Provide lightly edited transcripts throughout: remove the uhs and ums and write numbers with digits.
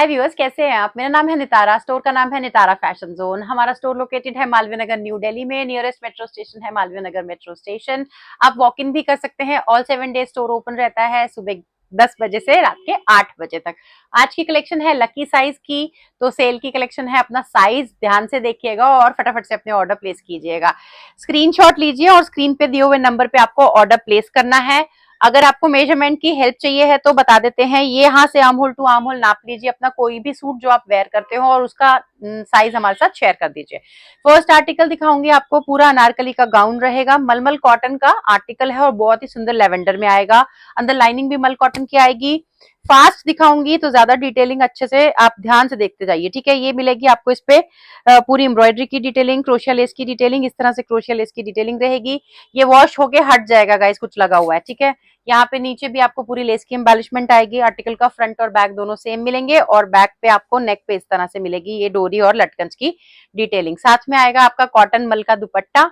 हाय viewers, कैसे हैं आप। मेरा नाम है नितारा, स्टोर का नाम है नितारा फैशन जोन। हमारा स्टोर लोकेटेड है मालवीय नगर न्यू दिल्ली में। नियरेस्ट मेट्रो स्टेशन है मालवीय नगर मेट्रो स्टेशन। आप वॉक इन भी कर सकते हैं। ऑल 7 डेज स्टोर ओपन रहता है, सुबह 10 बजे से रात के 8 बजे तक। आज की कलेक्शन है लकी साइज की, तो सेल की कलेक्शन है। अपना साइज ध्यान से देखिएगा और फटाफट से अपने ऑर्डर प्लेस कीजिएगा। स्क्रीनशॉट लीजिए और स्क्रीन पे दिए हुए नंबर पे आपको ऑर्डर प्लेस करना है। अगर आपको मेजरमेंट की हेल्प चाहिए है तो बता देते हैं। ये यहाँ से arm hole to arm hole नाप लीजिए अपना कोई भी सूट जो आप वेयर करते हो और उसका साइज हमारे साथ शेयर कर दीजिए। फर्स्ट आर्टिकल दिखाऊंगी आपको, पूरा अनारकली का गाउन रहेगा। मलमल कॉटन का आर्टिकल है और बहुत ही सुंदर लेवेंडर में आएगा। अंदर लाइनिंग भी मल कॉटन की आएगी। फास्ट दिखाऊंगी तो ज्यादा डिटेलिंग अच्छे से आप ध्यान से देखते जाइए, ठीक है। ये मिलेगी आपको इस पे पूरी एम्ब्रॉयडरी की डिटेलिंग, क्रोशिया लेस की डिटेलिंग, इस तरह से क्रोशिया लेस की डिटेलिंग रहेगी। ये वॉश होके हट जाएगा गाइस, कुछ लगा हुआ है, ठीक है। यहाँ पे नीचे भी आपको पूरी लेस की एम्बेलिशमेंट आएगी। आर्टिकल का फ्रंट और बैक दोनों सेम मिलेंगे और बैक पे आपको नेक पे इस तरह से मिलेगी ये डोरी और लटकन की डिटेलिंग। साथ में आएगा आपका कॉटन मल का दुपट्टा।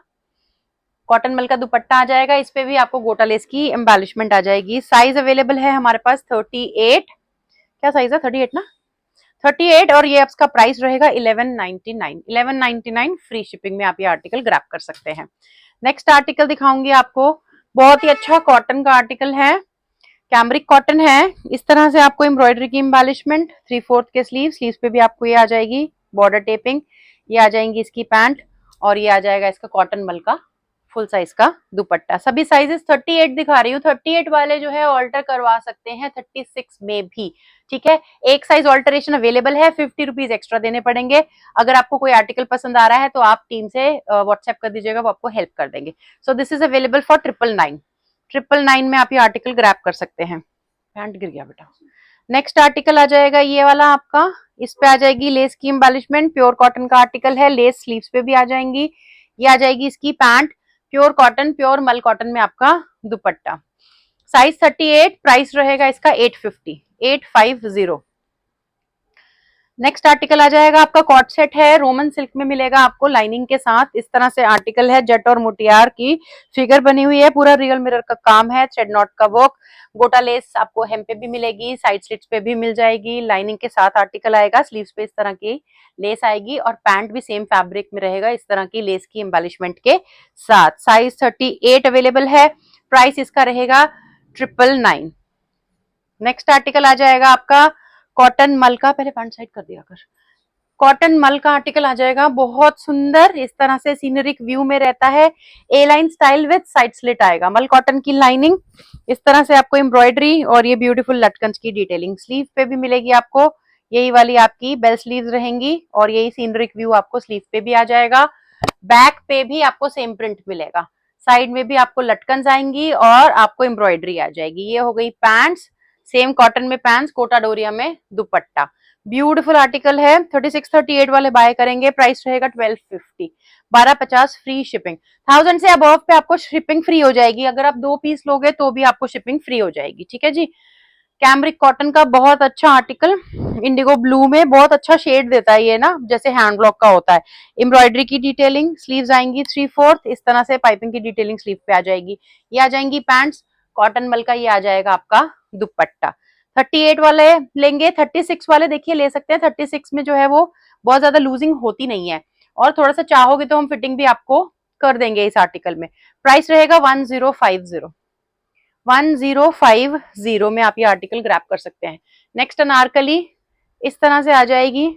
कॉटन मल का दुपट्टा आ जाएगा, इस पे भी आपको गोटा लेस की एम्बेलिशमेंट आ जाएगी। साइज अवेलेबल है हमारे पास 38, क्या साइज है 38 ना, 38। और ये आपका प्राइस रहेगा 1199 फ्री शिपिंग में आप ये आर्टिकल ग्रैब कर सकते हैं। नेक्स्ट आर्टिकल दिखाऊंगी आपको, बहुत ही अच्छा कॉटन का आर्टिकल है। कैमरिक कॉटन है। इस तरह से आपको एम्ब्रॉयडरी की एम्बेलिशमेंट, 3/4 के स्लीव्स पे भी आपको ये आ जाएगी बॉर्डर टेपिंग। ये आ जाएंगी इसकी पैंट और ये आ जाएगा इसका कॉटन मल का फुल साइज का दुपट्टा। सभी साइजेस 38 दिखा रही हूँ। 38 वाले जो है ऑल्टर करवा सकते हैं 36 में भी, ठीक है। एक साइज ऑल्टरेशन अवेलेबल है, 50 रुपीज एक्स्ट्रा देने पड़ेंगे। अगर आपको कोई आर्टिकल पसंद आ रहा है तो आप टीम से व्हाट्सएप कर दीजिएगा, वो आपको हेल्प कर देंगे। So this is available for 999 में आप ये आर्टिकल ग्रैब कर सकते हैं। पैंट गिर गया बेटा। नेक्स्ट आर्टिकल आ जाएगा ये वाला आपका, इस पे आ जाएगी लेस की एम्बेलिशमेंट। प्योर कॉटन का आर्टिकल है, लेस स्लीव्स पे भी आ जाएंगी। ये आ जाएगी इसकी पैंट, प्योर कॉटन, प्योर मल कॉटन में आपका दुपट्टा। साइज 38, प्राइस रहेगा इसका 850। नेक्स्ट आर्टिकल आ जाएगा आपका कॉट सेट है, रोमन सिल्क में मिलेगा आपको लाइनिंग के साथ। इस तरह से आर्टिकल है, जट और मुटियार की फिगर बनी हुई है, पूरा रियल मिरर का काम है, थ्रेड नॉट का वर्क। गोटा लेस आपको हेम पे भी मिलेगी, साइड स्लिट्स पे भी मिल जाएगी। लाइनिंग के साथ आर्टिकल आएगा, स्लीव्स पे इस तरह की लेस आएगी और पैंट भी सेम फैब्रिक में रहेगा इस तरह की लेस की एम्बेलिशमेंट के साथ। साइज 38 अवेलेबल है, प्राइस इसका रहेगा 999। नेक्स्ट आर्टिकल आ जाएगा आपका कॉटन मल का, पहले पैंट साइड कर दिया कर। कॉटन मल का आर्टिकल आ जाएगा, बहुत सुंदर, इस तरह से सीनरिक व्यू में रहता है। A line style with side slit आएगा। मल कॉटन की लाइनिंग, इस तरह से आपको एम्ब्रॉयडरी और ये ब्यूटीफुल लटकन की डिटेलिंग स्लीव पे भी मिलेगी आपको। यही वाली आपकी बेल स्लीव्स रहेंगी और यही सीनरिक व्यू आपको स्लीव पे भी आ जाएगा। बैक पे भी आपको सेम प्रिंट मिलेगा। साइड में भी आपको लटकन आएंगी और आपको एम्ब्रॉयडरी आ जाएगी। ये हो गई पैंट्स, सेम कॉटन में पैंट्स, कोटा डोरिया में दुपट्टा। ब्यूटीफुल आर्टिकल है। 36 38 वाले बाय करेंगे, प्राइस रहेगा 1250, 1250 फ्री शिपिंग। 1000 से अबव पे आपको शिपिंग फ्री हो जाएगी। अगर आप 2 पीस लोगे तो भी आपको शिपिंग फ्री हो जाएगी, ठीक है जी। कैमरिक कॉटन का बहुत अच्छा आर्टिकल, इंडिगो ब्लू में, बहुत अच्छा शेड देता है ये ना, जैसे हैंड ब्लॉक का होता है। एम्ब्रॉयडरी की डिटेलिंग, स्लीव्स आएंगी 3/4, इस तरह से पाइपिंग की डिटेलिंग स्लीव पे आ जाएगी। ये आ जाएंगी पैंट्स, कॉटन मल का ये आ जाएगा आपका दुपट्टा। 38 वाले लेंगे, 36 वाले देखिए ले सकते हैं। 36 में जो है वो बहुत ज्यादा लूजिंग होती नहीं है और थोड़ा सा चाहोगे तो हम फिटिंग भी आपको कर देंगे इस आर्टिकल में। प्राइस रहेगा 1050, 1050 में आप ये आर्टिकल ग्रैब कर सकते हैं। नेक्स्ट अनारकली इस तरह से आ जाएगी,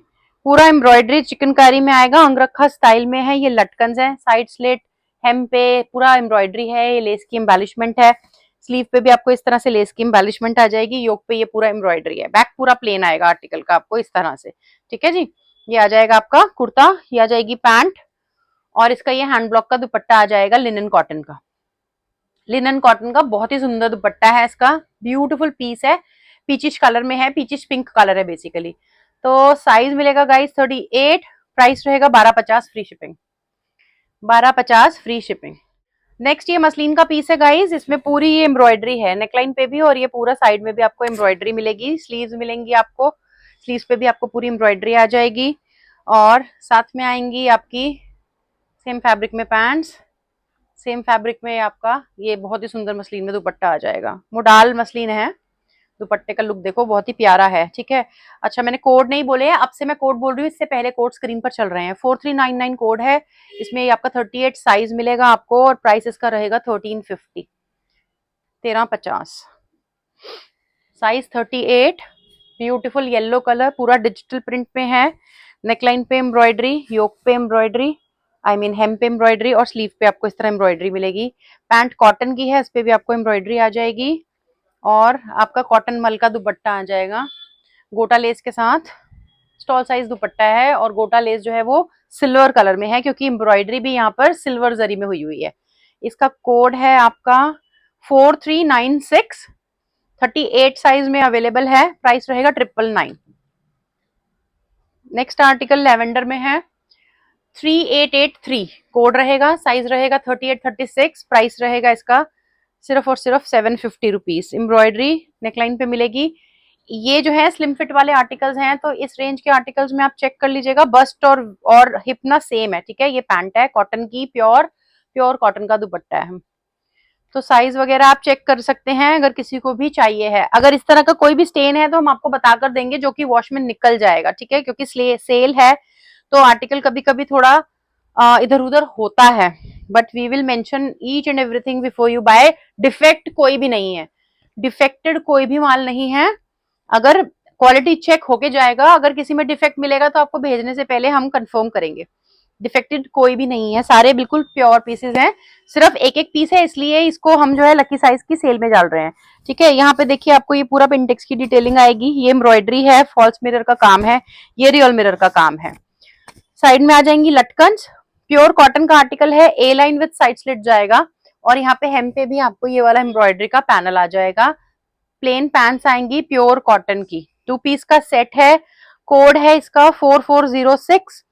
पूरा एम्ब्रॉयडरी चिकनकारी में आएगा, अंगरखा स्टाइल में है। ये लटकन है, साइड स्लिट, हेम पे पूरा एम्ब्रॉयडरी है, ये लेस की एम्बेलिशमेंट है। स्लीव पे भी आपको इस तरह से लेस की एम्बेलिशमेंट आ जाएगी। योक पे ये पूरा एम्ब्रॉयडरी है। बैक पूरा प्लेन आएगा आर्टिकल का आपको इस तरह से, ठीक है जी। ये आ जाएगा आपका कुर्ता, ये आ जाएगी पैंट और इसका ये हैंड ब्लॉक का दुपट्टा आ जाएगा लिनन कॉटन का। लिनन कॉटन का बहुत ही सुंदर दुपट्टा है इसका, ब्यूटीफुल पीस है, पीचिश कलर में है, पीचिश पिंक कलर है बेसिकली। तो साइज मिलेगा गाइस 38, प्राइस रहेगा 1250 free shipping, 1250 free shipping. Next ये मसलिन का पीस है गाइस, इसमें पूरी ये एम्ब्रॉयडरी है नेकलाइन पे भी और ये पूरा साइड में भी आपको एम्ब्रॉयडरी मिलेगी। स्लीव्स मिलेंगी आपको, स्लीव्स पे भी आपको पूरी एम्ब्रॉयडरी आ जाएगी और साथ में आएंगी आपकी सेम फैब्रिक में पैंट्स, सेम फैब्रिक में आपका ये बहुत ही सुंदर मसलिन में दुपट्टा आ जाएगा। मोडाल मसलिन है, दुपट्टे का लुक देखो बहुत ही प्यारा है, ठीक है। अच्छा मैंने कोड नहीं बोले हैं, अब से मैं कोड बोल रही हूँ, इससे पहले कोड स्क्रीन पर चल रहे हैं। 4399 कोड है, इसमें आपका 38 साइज मिलेगा आपको और प्राइस इसका रहेगा 1350, 1350 साइज 38। ब्यूटीफुल येलो कलर, पूरा डिजिटल प्रिंट में है। नेकलाइन पे एम्ब्रॉयडरी, योक पे एम्ब्रॉयडरी, आई मीन हेम पे एम्ब्रॉयडरी और स्लीव पे आपको इस तरह एम्ब्रॉयडरी मिलेगी। पैंट कॉटन की है, इस पे भी आपको एम्ब्रॉयडरी आ जाएगी और आपका कॉटन मल का दुपट्टा आ जाएगा गोटा लेस के साथ। स्टॉल साइज दुपट्टा है और गोटा लेस जो है वो सिल्वर कलर में है, क्योंकि एम्ब्रॉयडरी भी यहाँ पर सिल्वर जरी में हुई हुई है। इसका कोड है आपका 4396, 38 साइज में अवेलेबल है, प्राइस रहेगा 999। नेक्स्ट आर्टिकल लेवेंडर में है, 3883 कोड रहेगा, साइज रहेगा 3836, प्राइस रहेगा इसका सिर्फ और सिर्फ 750 रुपीज। एम्ब्रॉयडरी नेकलाइन पे मिलेगी। ये जो है स्लिम फिट वाले आर्टिकल्स हैं, तो इस रेंज के आर्टिकल्स में आप चेक कर लीजिएगा, बस्ट और हिप ना सेम है, ठीक है। ये पैंट है कॉटन की, प्योर प्योर कॉटन का दुपट्टा है। तो साइज वगैरह आप चेक कर सकते हैं अगर किसी को भी चाहिए है। अगर इस तरह का कोई भी स्टेन है तो हम आपको बता कर देंगे, जो कि वॉश में निकल जाएगा, ठीक है, क्योंकि सेल है तो आर्टिकल कभी कभी थोड़ा इधर उधर होता है, but we will mention each and everything before you buy. Defect कोई भी नहीं है, डिफेक्टेड कोई भी माल नहीं है। अगर क्वालिटी चेक होके जाएगा, अगर किसी में डिफेक्ट मिलेगा तो आपको भेजने से पहले हम कंफर्म करेंगे। डिफेक्टेड कोई भी नहीं है, सारे बिल्कुल प्योर पीसेस हैं। सिर्फ एक एक पीस है, इसलिए इसको हम जो है लकी साइज की सेल में डाल रहे हैं, ठीक है। यहाँ पे देखिए आपको ये पूरा पिंटेक्स की डिटेलिंग आएगी। ये एम्ब्रॉयडरी है, फॉल्स मिरर का काम है, ये रियल मिरर का काम है। साइड में आ जाएंगी लटकन्स, प्योर कॉटन का आर्टिकल है, A line with side slit जाएगा और यहाँ पे हेम पे भी आपको ये वाला एम्ब्रॉयडरी का पैनल आ जाएगा। प्लेन पैंट्स आएंगी प्योर कॉटन की, 2 पीस का सेट है। कोड है इसका 4406,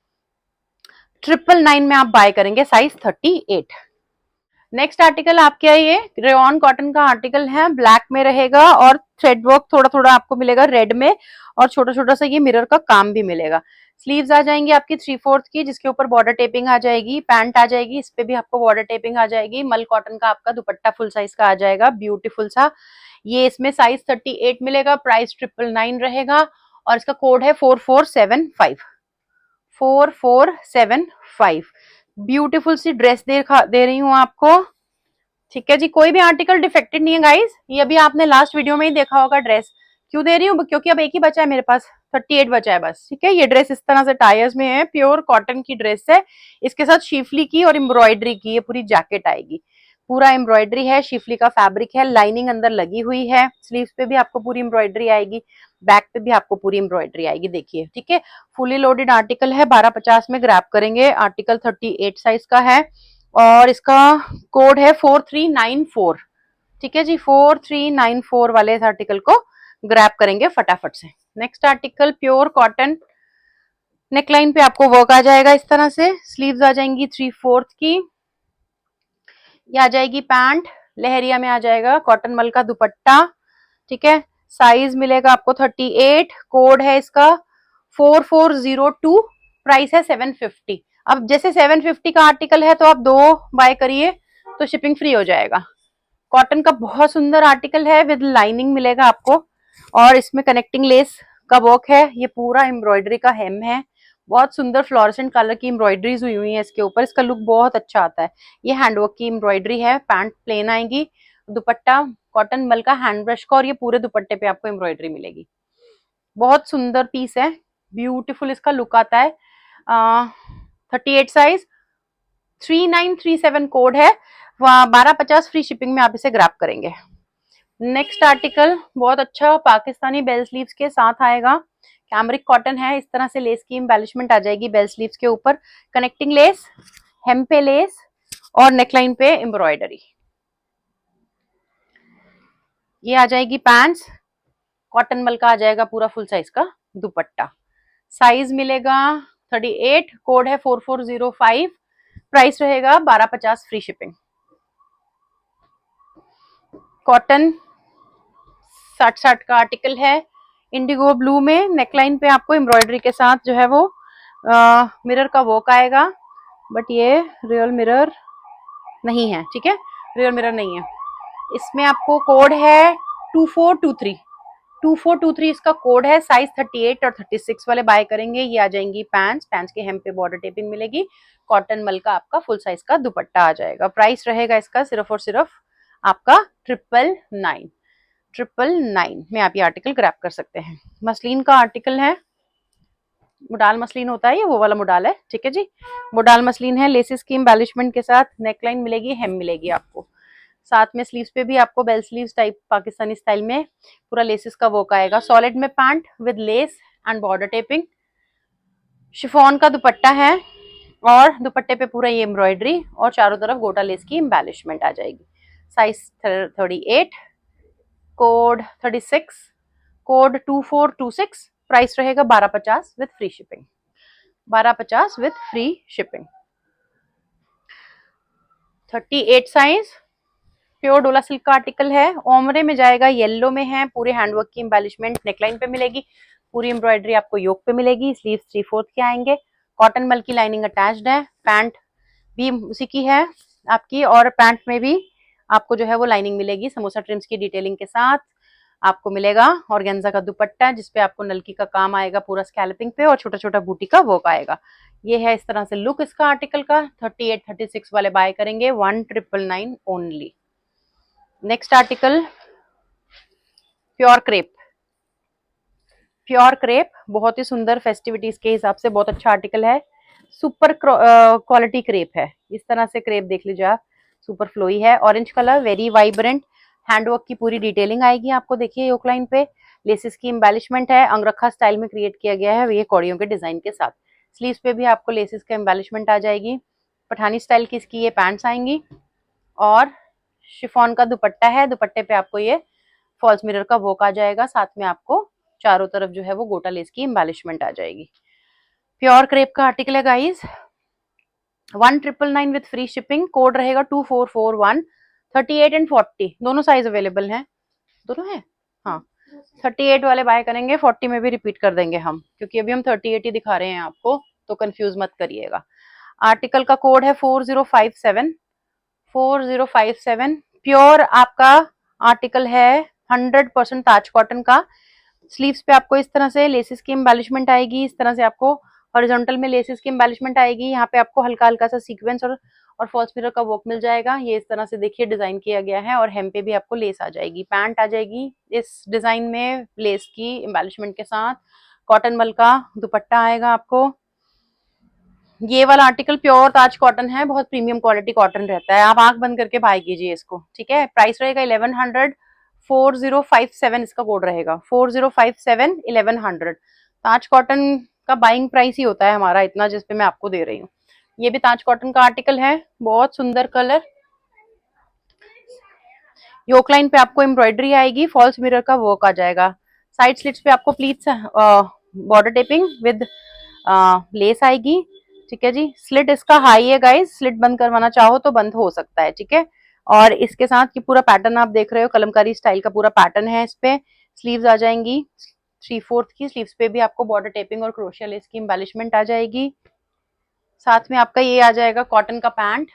999 में आप बाय करेंगे, साइज 38। नेक्स्ट आर्टिकल आपके ये रेयॉन कॉटन का आर्टिकल है, ब्लैक में रहेगा और थ्रेड वर्क थोड़ा थोड़ा आपको मिलेगा रेड में, और छोटा छोटा सा ये मिरर का काम भी मिलेगा। स्लीव्स आ जाएंगी आपकी 3/4 की, जिसके ऊपर बॉर्डर टेपिंग आ जाएगी। पैंट आ जाएगी, इस पे भी आपको बॉर्डर टेपिंग आ जाएगी। मल कॉटन का आपका दुपट्टा फुल साइज का आ जाएगा, ब्यूटीफुल सा। ये इसमें साइज 38 मिलेगा, प्राइस 999 रहेगा और इसका कोड है 4475, 4475। ब्यूटीफुल सी ड्रेस दे रही हूँ आपको, ठीक है जी। कोई भी आर्टिकल डिफेक्टेड नहीं है गाइस, ये भी आपने लास्ट वीडियो में ही देखा होगा। ड्रेस क्यों दे रही हूँ, क्योंकि अब एक ही बचा है मेरे पास, 38 बचा है बस, ठीक है। ये ड्रेस इस तरह से टायर्स में है, प्योर कॉटन की ड्रेस है। इसके साथ शिफली की और एम्ब्रॉयडरी की ये पूरी जैकेट आएगी। पूरा एम्ब्रॉयडरी है, शिफली का फैब्रिक है, लाइनिंग अंदर लगी हुई है। स्लीव्स पे भी आपको पूरी एम्ब्रॉयडरी आएगी, बैक पे भी आपको पूरी एम्ब्रॉयडरी आएगी, देखिए, ठीक है। फुली लोडेड आर्टिकल है, 1250 में ग्रैब करेंगे। आर्टिकल 38 साइज का है और इसका कोड है 4394, ठीक है जी। 4394 वाले इस आर्टिकल को ग्रैब करेंगे फटाफट से। Next article pure cotton, neckline पे आपको वर्क आ जाएगा इस तरह से। स्लीव्स आ जाएंगी 3/4 की। ये आ जाएगी पैंट, लहरिया में आ जाएगा कॉटन मल का दुपट्टा, ठीक है। साइज मिलेगा आपको 38, कोड है इसका 4402, प्राइस है 750। अब जैसे 750 का आर्टिकल है तो आप 2 बाय करिए तो शिपिंग फ्री हो जाएगा। कॉटन का बहुत सुंदर आर्टिकल है, विद लाइनिंग मिलेगा आपको और इसमें कनेक्टिंग लेस का वर्क है। ये पूरा एम्ब्रॉयडरी का हेम है, बहुत सुंदर फ्लोरेसेंट कलर की एम्ब्रॉयडरीज हुई हुई है इसके ऊपर, इसका लुक बहुत अच्छा आता है। ये हैंडवर्क की एम्ब्रॉयडरी है, पैंट प्लेन आएगी, दुपट्टा कॉटन मल का हैंड ब्रश का और ये पूरे दुपट्टे पे आपको एम्ब्रॉयडरी मिलेगी। बहुत सुंदर पीस है, ब्यूटीफुल इसका लुक आता है। 38 साइज, 3937 कोड है, 1250 फ्री शिपिंग में आप इसे ग्रैब करेंगे। नेक्स्ट आर्टिकल बहुत अच्छा पाकिस्तानी बेल स्लीव्स के साथ आएगा, कैमरिक कॉटन है। इस तरह से लेस की एम्बेलिशमेंट आ जाएगी बेल स्लीव्स के ऊपर, कनेक्टिंग लेस, हेम पे लेस और नेकलाइन पे एम्ब्रॉयडरी। ये आ जाएगी पैंट्स, कॉटन मल का आ जाएगा पूरा फुल साइज का दुपट्टा। साइज मिलेगा 38, कोड है 4405, प्राइस रहेगा 1250 फ्री शिपिंग। कॉटन 60 का आर्टिकल है, इंडिगो ब्लू में। नेकलाइन पे आपको एम्ब्रॉयडरी के साथ जो है वो मिरर का वर्क आएगा, बट ये रियल मिरर नहीं है, ठीक है, रियल मिरर नहीं है। इसमें आपको कोड है 2423, 2423 इसका कोड है, साइज 38 और 36 वाले बाय करेंगे। ये आ जाएंगी पैंट्स, पैंट्स के हेम पे बॉर्डर टेपिंग मिलेगी, कॉटन मल का आपका फुल साइज का दुपट्टा आ जाएगा। प्राइस रहेगा इसका सिर्फ और सिर्फ आपका 999 में आप ये आर्टिकल ग्रैब कर सकते हैं। मसलिन का आर्टिकल है, मोडाल मसलिन होता है ये, वो वाला मोडाल है, ठीक है जी। मोडाल मसलिन है, लेसेस की एम्बेलिशमेंट के साथ नेकलाइन मिलेगी, हेम मिलेगी आपको। साथ में स्लीव्स पे भी आपको bell sleeves type Pakistani style में पूरा लेसेस का वर्क आएगा। सॉलिड में pant with lace and border taping, chiffon का दुपट्टा है और दुपट्टे पे पूरा ये एम्ब्रॉयडरी और चारों तरफ गोटा लेस की एम्बेलिशमेंट आ जाएगी। साइज 38, कोड 36, कोड 2426, प्राइस रहेगा 1250 with free shipping, 1250 with free shipping. 38 size pure डोला सिल्क का आर्टिकल है, ओमरे में जाएगा, येलो में है, पूरे हैंडवर्क की एम्बेलिशमेंट नेकलाइन पे मिलेगी, पूरी एम्ब्रॉयडरी आपको योक पे मिलेगी, स्लीव 3/4 के आएंगे, कॉटन मल की लाइनिंग अटैच्ड है, पैंट भी उसी की है आपकी, और पैंट में भी आपको जो है वो लाइनिंग मिलेगी समोसा ट्रिम्स की डिटेलिंग के साथ। आपको मिलेगा ऑर्गेन्जा का दुपट्टा जिसपे आपको नलकी का काम आएगा पूरा स्कैल्पिंग पे, और छोटा छोटा बूटी का वर्क आएगा। ये है इस तरह से लुक इसका आर्टिकल का। 38 36 वाले बाय करेंगे 1999 only. Next article pure crepe, pure crepe बहुत ही सुंदर, फेस्टिविटीज के हिसाब से बहुत अच्छा आर्टिकल है। सुपर क्वालिटी क्रेप है, इस तरह से क्रेप देख लीजिए आप, सुपर फ्लोई है, orange colour, very vibrant, handwork की पूरी डिटेलिंग आएगी आपको। देखिए योक लाइन पे लेसेस की एम्बेलिशमेंट है, अंगरखा स्टाइल में क्रिएट किया गया है ये कौड़ियों के डिजाइन के साथ। स्लीव्स पे भी आपको लेसेस का एम्बेलिशमेंट आ जाएगी, पठानी स्टाइल की इसकी ये पैंट्स आएंगी, और शिफॉन का दुपट्टा है, दुपट्टे पे आपको ये फॉल्स मिरर का वर्क आ जाएगा, साथ में आपको चारों तरफ जो है वो गोटा लेस की एम्बेलिशमेंट आ जाएगी। प्योर क्रेप का आर्टिकल है guys, 1999 with free shipping, code रहेगा 2441। 38 एंड 40 दोनों साइज अवेलेबल हैं, दोनों है हाँ। 38 वाले बाय करेंगे, 40 में भी रिपीट कर देंगे हम, क्योंकि अभी हम 38 ही दिखा रहे हैं आपको, तो कंफ्यूज मत करिएगा। आर्टिकल का कोड है 4057, 4057। प्योर आपका आर्टिकल है, 100% ताज कॉटन का। स्लीव्स पे आपको इस तरह से लेसेस की एम्बेलिशमेंट आएगी, इस तरह से आपको हॉरिजॉन्टल में लेसेस की एम्बेलिशमेंट आएगी, यहाँ पे आपको हल्का हल्का सा सीक्वेंस और फॉल्स मिरर का वर्क मिल जाएगा। ये इस तरह से देखिए डिजाइन किया गया है, और हेम पे भी आपको लेस आ जाएगी, पैंट आ जाएगी इस डिजाइन में लेस की एम्बेलिशमेंट के साथ, कॉटन मल का दुपट्टा आएगा आपको। ये वाला आर्टिकल प्योर ताज कॉटन है, बहुत प्रीमियम क्वालिटी कॉटन रहता है, आप आंख बंद करके बाय कीजिए इसको, ठीक है। प्राइस रहेगा 1100, 4057 इसका कोड रहेगा, 4057 1100। ताज कॉटन का बाइंग प्राइस ही होता है हमारा इतना, जिसपे मैं आपको दे रही हूँ। ये भी ताज कॉटन का आर्टिकल है, बहुत सुंदर कलर, योक लाइन पे आपको एम्ब्रॉयडरी आएगी, फॉल्स मिरर का वर्क आ जाएगा, साइड स्लिट्स पे आपको pleats border taping with lace आएगी, ठीक है जी। स्लिट इसका हाई है गाइस, स्लिट बंद करवाना चाहो तो बंद हो सकता है, ठीक है। और इसके साथ की पूरा पैटर्न आप देख रहे हो, कलमकारी स्टाइल का पूरा पैटर्न है इस पे। स्लीव्स आ जाएंगी 3/4 की, स्लीव्स पे भी आपको बॉर्डर टेपिंग और क्रोशिया लेस की एम्बेलिशमेंट आ जाएगी। साथ में आपका ये आ जाएगा कॉटन का पैंट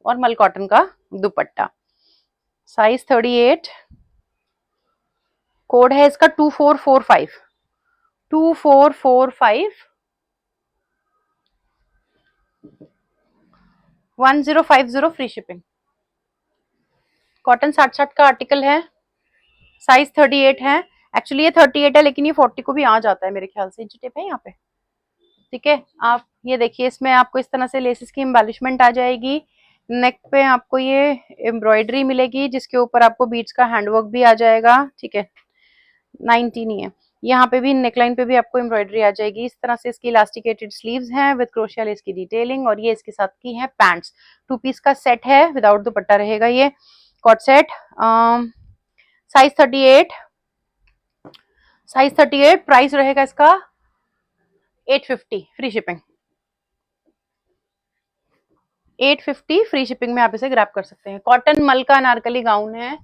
और मल कॉटन का दुपट्टा। साइज 38, कोड है इसका 2445, 2445, 1050 फ्री शिपिंग। कॉटन 60 का आर्टिकल है, साइज 38 है, एक्चुअली ये 38 है लेकिन ये 40 को भी आ जाता है मेरे ख्याल से, इंची टेप है यहाँ पे, ठीक है। आप ये देखिए, इसमें आपको इस तरह से लेसेस की एम्बेलिशमेंट आ जाएगी, नेक पे आपको ये एम्ब्रॉयडरी मिलेगी जिसके ऊपर आपको बीड्स का हैंडवर्क भी आ जाएगा, ठीक है। 90 नहीं है, यहाँ पे भी नेकलाइन पे भी आपको एम्ब्रॉयडरी आ जाएगी, इस तरह से इसकी इलास्टिकेटेड स्लीव्स हैं विद क्रोशिया लेस की डिटेलिंग, और ये इसके साथ की है पैंट्स। 2 पीस का सेट है, विदाउट दुपट्टा रहेगा ये co-ord set. Size 38, size 38, price रहेगा इसका 850 फ्री शिपिंग, 850 फ्री शिपिंग में आप इसे ग्रैब कर सकते हैं। कॉटन मल का अनारकली गाउन है,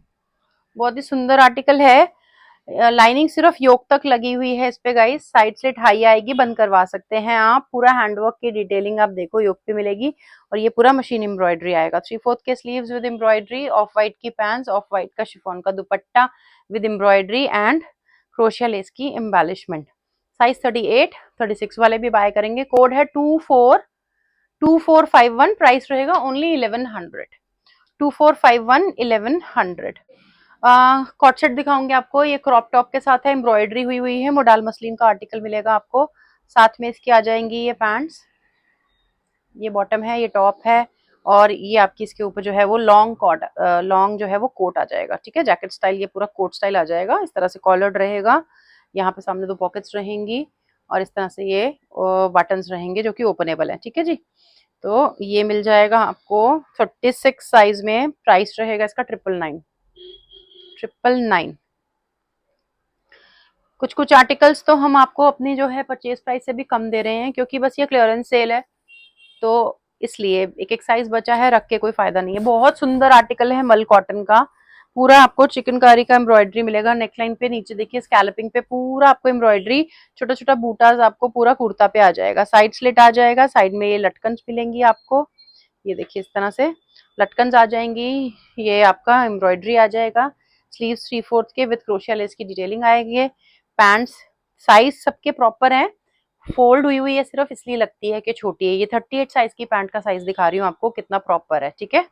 बहुत ही सुंदर आर्टिकल है, लाइनिंग सिर्फ योक तक लगी हुई है इस पे गाइस, साइड स्लिट हाई आएगी, बंद करवा सकते हैं आप। पूरा हैंडवर्क की डिटेलिंग आप देखो योक पे मिलेगी, और ये पूरा मशीन एम्ब्रॉयडरी आएगा। 3/4 के sleeves with embroidery, of white की पैंट्स, ऑफ वाइट का शिफॉन का दुपट्टा with embroidery and crochet lace की एम्बेलिशमेंट। साइज 38, 36 वाले भी बाय करेंगे। कोड है 2451, प्राइस रहेगा ओनली 1100। 2451 1100। कॉट सेट दिखाऊंगी आपको, ये क्रॉप टॉप के साथ है, एम्ब्रॉयडरी हुई हुई है, मोडाल मसलिन का आर्टिकल मिलेगा आपको। साथ में इसकी आ जाएंगी ये पैंट्स, ये बॉटम है, ये टॉप है, और ये आपकी इसके ऊपर जो है वो लॉन्ग कॉट, लॉन्ग जो है वो कोट आ जाएगा, ठीक है, जैकेट स्टाइल, ये पूरा कोट स्टाइल आ जाएगा। इस तरह से कॉलर्ड रहेगा, यहाँ पे सामने 2 पॉकेट्स रहेंगी, और इस तरह से ये बटन्स रहेंगे जो कि ओपनेबल है, ठीक है जी। तो ये मिल जाएगा आपको 36 साइज में, प्राइस रहेगा इसका 999। कुछ कुछ आर्टिकल्स तो हम आपको अपनी जो है परचेज प्राइस से भी कम दे रहे हैं, क्योंकि बस ये क्लियरेंस सेल है, तो इसलिए एक एक साइज बचा है, रख के कोई फायदा नहीं है। बहुत सुंदर आर्टिकल है, मल कॉटन का, पूरा आपको चिकनकारी का एम्ब्रॉयडरी मिलेगा। नेकलाइन पे नीचे देखिए स्कैल्पिंग पे पूरा आपको एम्ब्रॉयडरी, छोटा छोटा बूटाज आपको पूरा कुर्ता पे आ जाएगा। साइड स्लिट आ जाएगा, साइड में ये लटकन मिलेंगी आपको, ये देखिए इस तरह से लटकन आ जाएंगी, ये आपका एम्ब्रॉयडरी आ जाएगा। स्लीव्स 3/4 के विद क्रोशिया लेस की डिटेलिंग आएगी। पैंट्स साइज सबके प्रॉपर है, फोल्ड हुई हुई है सिर्फ इसलिए लगती है कि छोटी है। ये 38 साइज की पैंट का साइज दिखा रही हूँ आपको, कितना प्रॉपर है, ठीक है,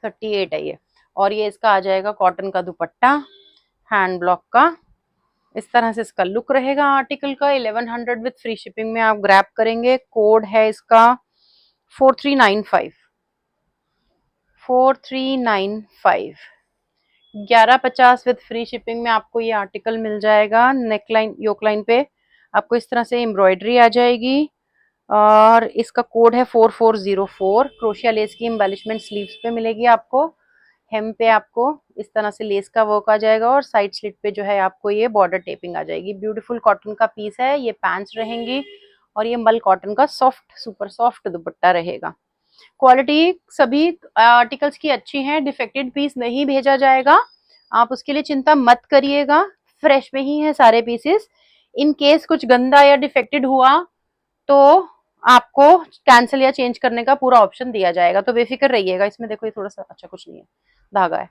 38 है ये। और ये इसका आ जाएगा कॉटन का दुपट्टा, हैंड ब्लॉक का, इस तरह से इसका लुक रहेगा आर्टिकल का। 1100 विद फ्री शिपिंग में आप ग्रैब करेंगे। कोड है इसका 4395, 4395। 1150 विद फ्री शिपिंग में आपको ये आर्टिकल मिल जाएगा। नेकलाइन योकलाइन पे आपको इस तरह से एम्ब्रॉयडरी आ जाएगी, और इसका कोड है 4404। क्रोशिया लेस की एम्बेलिशमेंट स्लीव्स पे मिलेगी आपको। हेम पे आपको इस तरह से लेस का वर्क आ जाएगा, और साइड स्लिट पे जो है आपको ये बॉर्डर टेपिंग आ जाएगी। ब्यूटीफुल कॉटन का पीस है, ये पैंट्स रहेंगी, और ये मल कॉटन का सॉफ्ट, सुपर सॉफ्ट दुपट्टा रहेगा। क्वालिटी सभी आर्टिकल्स की अच्छी है, डिफेक्टेड पीस नहीं भेजा जाएगा, आप उसके लिए चिंता मत करिएगा, फ्रेश में ही है सारे पीसेस। इन केस कुछ गंदा या डिफेक्टेड हुआ तो आपको कैंसिल या चेंज करने का पूरा ऑप्शन दिया जाएगा, तो बेफिक्र रहिएगा। इसमें देखो ये थोड़ा सा अच्छा कुछ नहीं है, धागा है।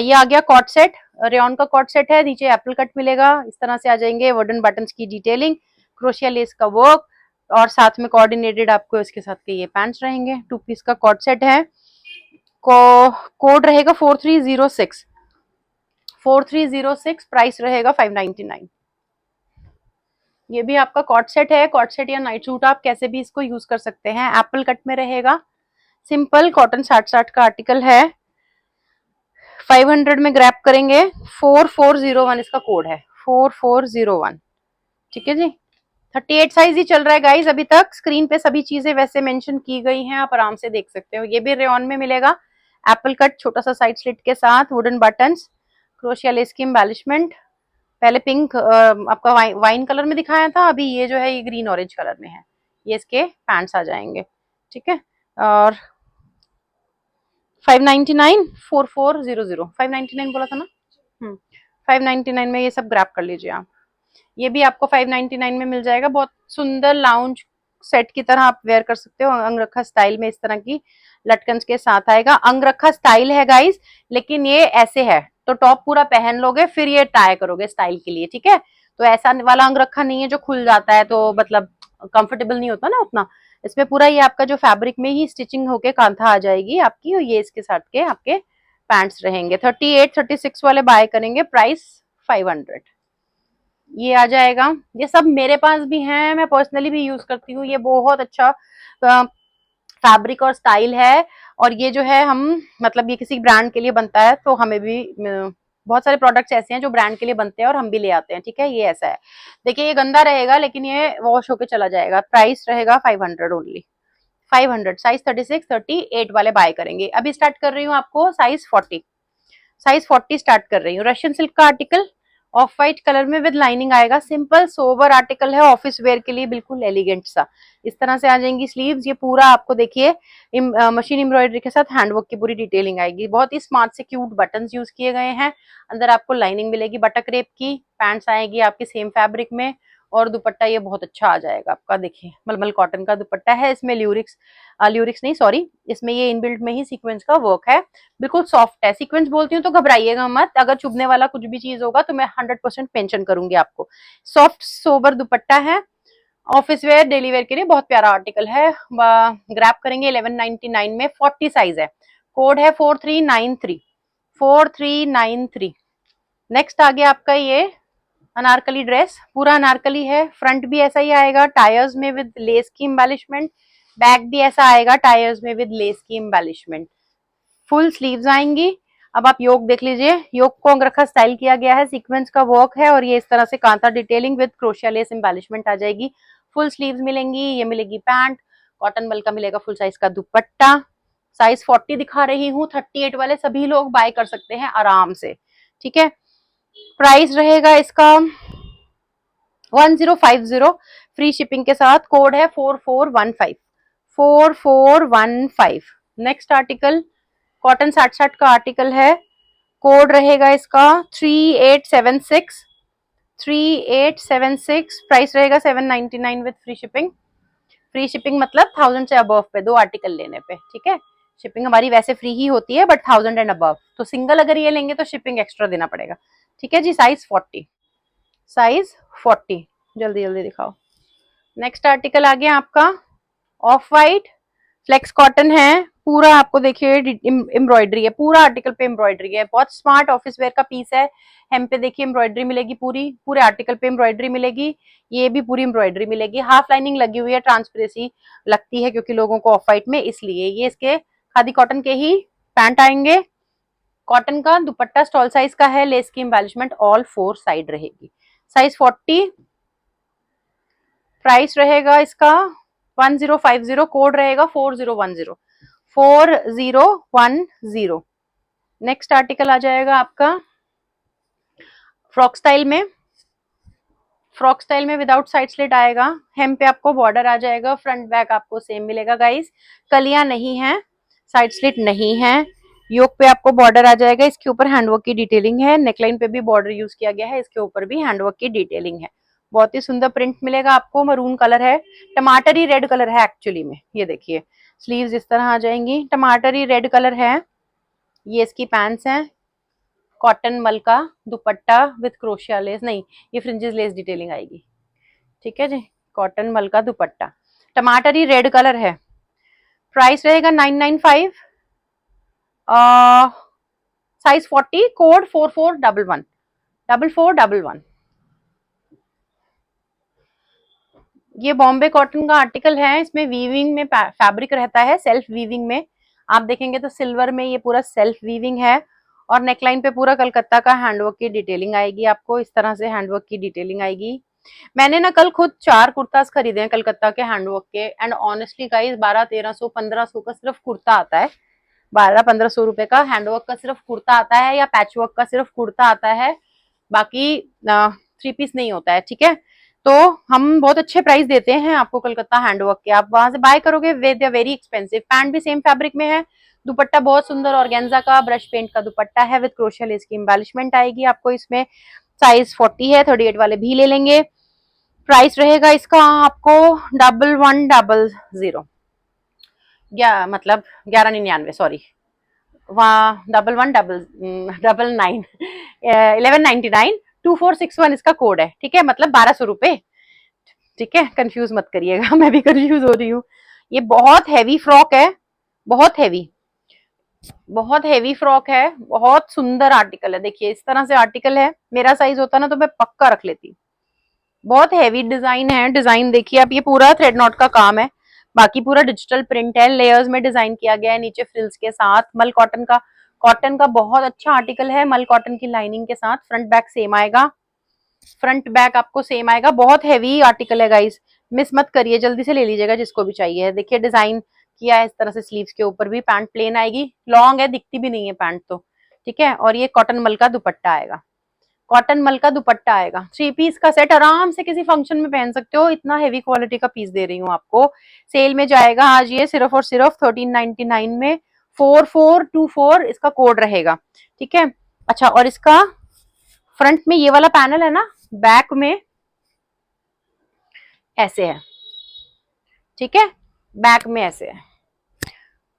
ये आ गया कॉट सेट, रेयन का कॉट सेट है, नीचे एप्पल कट मिलेगा, इस तरह से आ जाएंगे वुडन बटन्स की डिटेलिंग, क्रोशिया लेस का वर्क, और साथ में कोऑर्डिनेटेड आपको इसके साथ के ये पैंट्स रहेंगे। 2 पीस का कॉट सेट है, कोड रहेगा 4306, 4306, प्राइस रहेगा 599। ये भी आपका कॉट सेट है, कॉट सेट या नाइट सूट आप कैसे भी इसको यूज कर सकते हैं। एप्पल कट में रहेगा, सिंपल कॉटन 60-60 का आर्टिकल है, 500 में ग्रैब करेंगे। 4401 इसका कोड है, 4401, ठीक है जी। 38 साइज ही चल रहा है गाइज अभी तक, स्क्रीन पे सभी चीजें वैसे मेंशन की गई हैं, आप आराम से देख सकते हो। ये भी रेयन में मिलेगा, एप्पल कट छोटा सा साइड स्लिट के साथ, वुडन बटन्स, क्रोशिया लेस की एम्बेलिशमेंट। पहले पिंक आपका वाइन कलर में दिखाया था, अभी ये जो है ये ग्रीन ऑरेंज कलर में है। ये इसके पैंट्स आ जाएंगे, ठीक है। और 599, 4400, 599 बोला था ना, 599 में ये सब ग्रैब कर लीजिए आप। ये भी आपको 599 में मिल जाएगा, बहुत सुंदर लाउंज सेट की तरह आप वेयर कर सकते हो, अंगरखा स्टाइल में इस तरह की लटकन के साथ आएगा। अंगरखा स्टाइल है गाइस, लेकिन ये ऐसे है, तो टॉप पूरा पहन लोगे फिर ये टाई करोगे स्टाइल के लिए, ठीक है। तो ऐसा वाला अंगरखा नहीं है जो खुल जाता है, तो मतलब कंफर्टेबल नहीं होता ना उतना। इसमें पूरा ये आपका जो फैब्रिक में ही स्टिचिंग होके कांधा आ जाएगी आपकी, और ये इसके साथ के आपके पैंट्स रहेंगे। 38 36 वाले बाय करेंगे, प्राइस 500। ये आ जाएगा, ये सब मेरे पास भी हैं, मैं पर्सनली भी यूज करती हूँ, ये बहुत अच्छा फैब्रिक और स्टाइल है। और ये जो है हम मतलब ये किसी ब्रांड के लिए बनता है, तो हमें भी बहुत सारे प्रोडक्ट्स ऐसे हैं जो ब्रांड के लिए बनते हैं और हम भी ले आते हैं, ठीक है। ये ऐसा है, देखिए ये गंदा रहेगा लेकिन ये वॉश होके चला जाएगा। प्राइस रहेगा 500 ओनली, 500। साइज 36 38 वाले बाय करेंगे। अभी स्टार्ट कर रही हूँ आपको साइज 40, साइज 40 स्टार्ट कर रही हूँ। रशियन सिल्क का आर्टिकल, ऑफ व्हाइट कलर में विद लाइनिंग आएगा, सिंपल सोबर आर्टिकल है, ऑफिस वेयर के लिए बिल्कुल एलिगेंट सा। इस तरह से आ जाएंगी स्लीव्स, ये पूरा आपको देखिए मशीन एम्ब्रॉयडरी के साथ हैंडवर्क की पूरी डिटेलिंग आएगी। बहुत ही स्मार्ट से क्यूट बटन्स यूज किए गए हैं, अंदर आपको लाइनिंग मिलेगी बटक रेप की। पैंट्स आएगी आपकी सेम फैब्रिक में, और दुपट्टा ये बहुत अच्छा आ जाएगा आपका। देखिए मलमल कॉटन का दुपट्टा है, इसमें ल्यूरिक्स नहीं सॉरी, इसमें ये इनबिल्ट में ही सीक्वेंस का वर्क है, बिल्कुल सॉफ्ट है। सीक्वेंस बोलती हूँ तो घबराइएगा मत, अगर चुभने वाला कुछ भी चीज होगा तो मैं 100% मेंशन करूंगी आपको। सॉफ्ट सोबर दुपट्टा है, ऑफिस वेयर डेली वेयर के लिए बहुत प्यारा आर्टिकल है। ग्रैब करेंगे 1199 में, 40 साइज है, कोड है 4393, 4393। नेक्स्ट आ गया आपका ये अनारकली ड्रेस, पूरा अनारकली है, फ्रंट भी ऐसा ही आएगा टायर्स में विद लेस की एम्बेलिशमेंट, बैक भी ऐसा आएगा टायर्स में विद लेस की एम्बेलिशमेंट, फुल स्लीव्स आएंगी। अब आप योक देख लीजिए, योक को अंगरखा स्टाइल किया गया है, सीक्वेंस का वर्क है और ये इस तरह से kantha detailing with crochet lace embellishment आ जाएगी। फुल स्लीव्स मिलेंगी, ये मिलेगी पैंट, कॉटन मल का मिलेगा फुल साइज का दुपट्टा। साइज 40 दिखा रही हूँ, 38 वाले सभी लोग बाय कर सकते हैं आराम से, ठीक है। प्राइस रहेगा इसका 1050 फ्री शिपिंग के साथ, कोड है 4415, 4415। नेक्स्ट आर्टिकल कॉटन 60 का आर्टिकल है, कोड रहेगा इसका 3876, 3876, प्राइस रहेगा 799 with free shipping. Free shipping मतलब 1000 से अबव पे, 2 आर्टिकल लेने पे, ठीक है। शिपिंग हमारी वैसे फ्री ही होती है बट 1000 एंड अबव, तो सिंगल अगर ये लेंगे तो शिपिंग एक्स्ट्रा देना पड़ेगा, ठीक है जी। साइज 40, साइज 40, जल्दी जल्दी दिखाओ। नेक्स्ट आर्टिकल आ गया आपका ऑफ वाइट फ्लेक्स कॉटन है, पूरा आपको देखिए एम्ब्रॉयडरी है, पूरा आर्टिकल पे एम्ब्रॉयडरी है, बहुत स्मार्ट ऑफिस वेयर का पीस है। हेम पे देखिए एम्ब्रॉयडरी मिलेगी, पूरी पूरे आर्टिकल पे एम्ब्रॉयडरी मिलेगी, ये भी पूरी एम्ब्रॉयडरी मिलेगी, हाफ लाइनिंग लगी हुई है, ट्रांसपेरेंसी लगती है क्योंकि लोगों को ऑफ वाइट में, इसलिए ये इसके खादी कॉटन के ही पैंट आएंगे। कॉटन का दुपट्टा स्टॉल साइज का है, लेस की एम्बेलिशमेंट ऑल 4 साइड रहेगी, साइज 40। प्राइस रहेगा इसका 1050, कोड रहेगा 4010, 4010। नेक्स्ट आर्टिकल आ जाएगा आपका फ्रॉक स्टाइल में, फ्रॉक स्टाइल में विदाउट साइड स्लिट आएगा, हेम पे आपको बॉर्डर आ जाएगा, फ्रंट बैक आपको सेम मिलेगा गाइस, कलियां नहीं है, साइड स्लिट नहीं है, योक पे आपको बॉर्डर आ जाएगा, इसके ऊपर हैंडवर्क की डिटेलिंग है, नेकलाइन पे भी बॉर्डर यूज किया गया है, इसके ऊपर भी हैंडवर्क की डिटेलिंग है, बहुत ही सुंदर प्रिंट मिलेगा आपको। मरून कलर है, टमाटरी रेड कलर है एक्चुअली में, ये देखिए स्लीव्स इस तरह आ जाएंगी, टमाटरी रेड कलर है, ये इसकी पैंट्स हैं, कॉटन मल का दुपट्टा विद क्रोशिया लेस, नहीं ये फ्रिंजेस लेस डिटेलिंग आएगी, ठीक है जी। कॉटन मल का दुपट्टा, टमाटरी रेड कलर है, प्राइस रहेगा 995, साइज 40, कोड 4411, 4411। ये बॉम्बे कॉटन का आर्टिकल है, इसमें वीविंग में फैब्रिक रहता है, सेल्फ वीविंग में आप देखेंगे तो सिल्वर में ये पूरा सेल्फ वीविंग है, और नेकलाइन पे पूरा कलकत्ता का हैंडवर्क की डिटेलिंग आएगी आपको, इस तरह से हैंडवर्क की डिटेलिंग आएगी। मैंने ना कल खुद 4 कुर्तास खरीदे हैं कलकत्ता के हैंडवर्क के, एंड ऑनेस्टली गाइस 1200-1300 1500 का सिर्फ कुर्ता आता है, 1200-1500 रुपए का हैंडवर्क का सिर्फ कुर्ता आता है, या पैचवर्क का सिर्फ कुर्ता आता है, बाकी 3 पीस नहीं होता है, ठीक है। तो हम बहुत अच्छे प्राइस देते हैं आपको कलकत्ता हैंडवर्क के, आप वहां से बाय करोगे विद वेरी एक्सपेंसिव। पैंट भी सेम फैब्रिक में है, दुपट्टा बहुत सुंदर ऑर्गेन्जा का ब्रश पेंट का दुपट्टा है विद क्रोशिया लेस की एम्बेलिशमेंट आएगी आपको इसमें, साइज 40 है, 38 वाले भी ले लेंगे। प्राइस रहेगा इसका आपको 1110, या मतलब 1199 सॉरी, वहाँ 1199, 1199, 2461 इसका कोड है, ठीक है, मतलब 1200 रुपए, ठीक है, कंफ्यूज मत करिएगा, मैं भी कंफ्यूज हो रही हूँ। ये बहुत हैवी फ्रॉक है, बहुत हैवी, बहुत हैवी फ्रॉक है, बहुत सुंदर आर्टिकल है, देखिए इस तरह से आर्टिकल है, मेरा साइज होता ना तो मैं पक्का रख लेती। बहुत हैवी डिजाइन है, डिजाइन देखिए आप, ये पूरा थ्रेड नॉट का काम है, बाकी पूरा डिजिटल प्रिंट है, लेयर्स में डिजाइन किया गया है नीचे फ्रिल्स के साथ, मल कॉटन का, कॉटन का बहुत अच्छा आर्टिकल है, मल कॉटन की लाइनिंग के साथ, फ्रंट बैक सेम आएगा, फ्रंट बैक आपको सेम आएगा, बहुत हैवी आर्टिकल है गाइस, मिस मत करिए, जल्दी से ले लीजिएगा जिसको भी चाहिए। देखिए डिजाइन किया है इस तरह से, स्लीव्स के ऊपर भी, पैंट प्लेन आएगी, लॉन्ग है दिखती भी नहीं है पैंट तो, ठीक है, और ये कॉटन मल का दुपट्टा आएगा, कॉटन मल का दुपट्टा आएगा, 3 पीस का सेट, आराम से किसी फंक्शन में पहन सकते हो, इतना हेवी क्वालिटी का पीस दे रही हूँ आपको, सेल में जाएगा आज ये सिर्फ और सिर्फ 1399 में, 4424 इसका कोड रहेगा, ठीक है। अच्छा, और इसका फ्रंट में ये वाला पैनल है ना, बैक में ऐसे है, ठीक है, बैक में ऐसे है,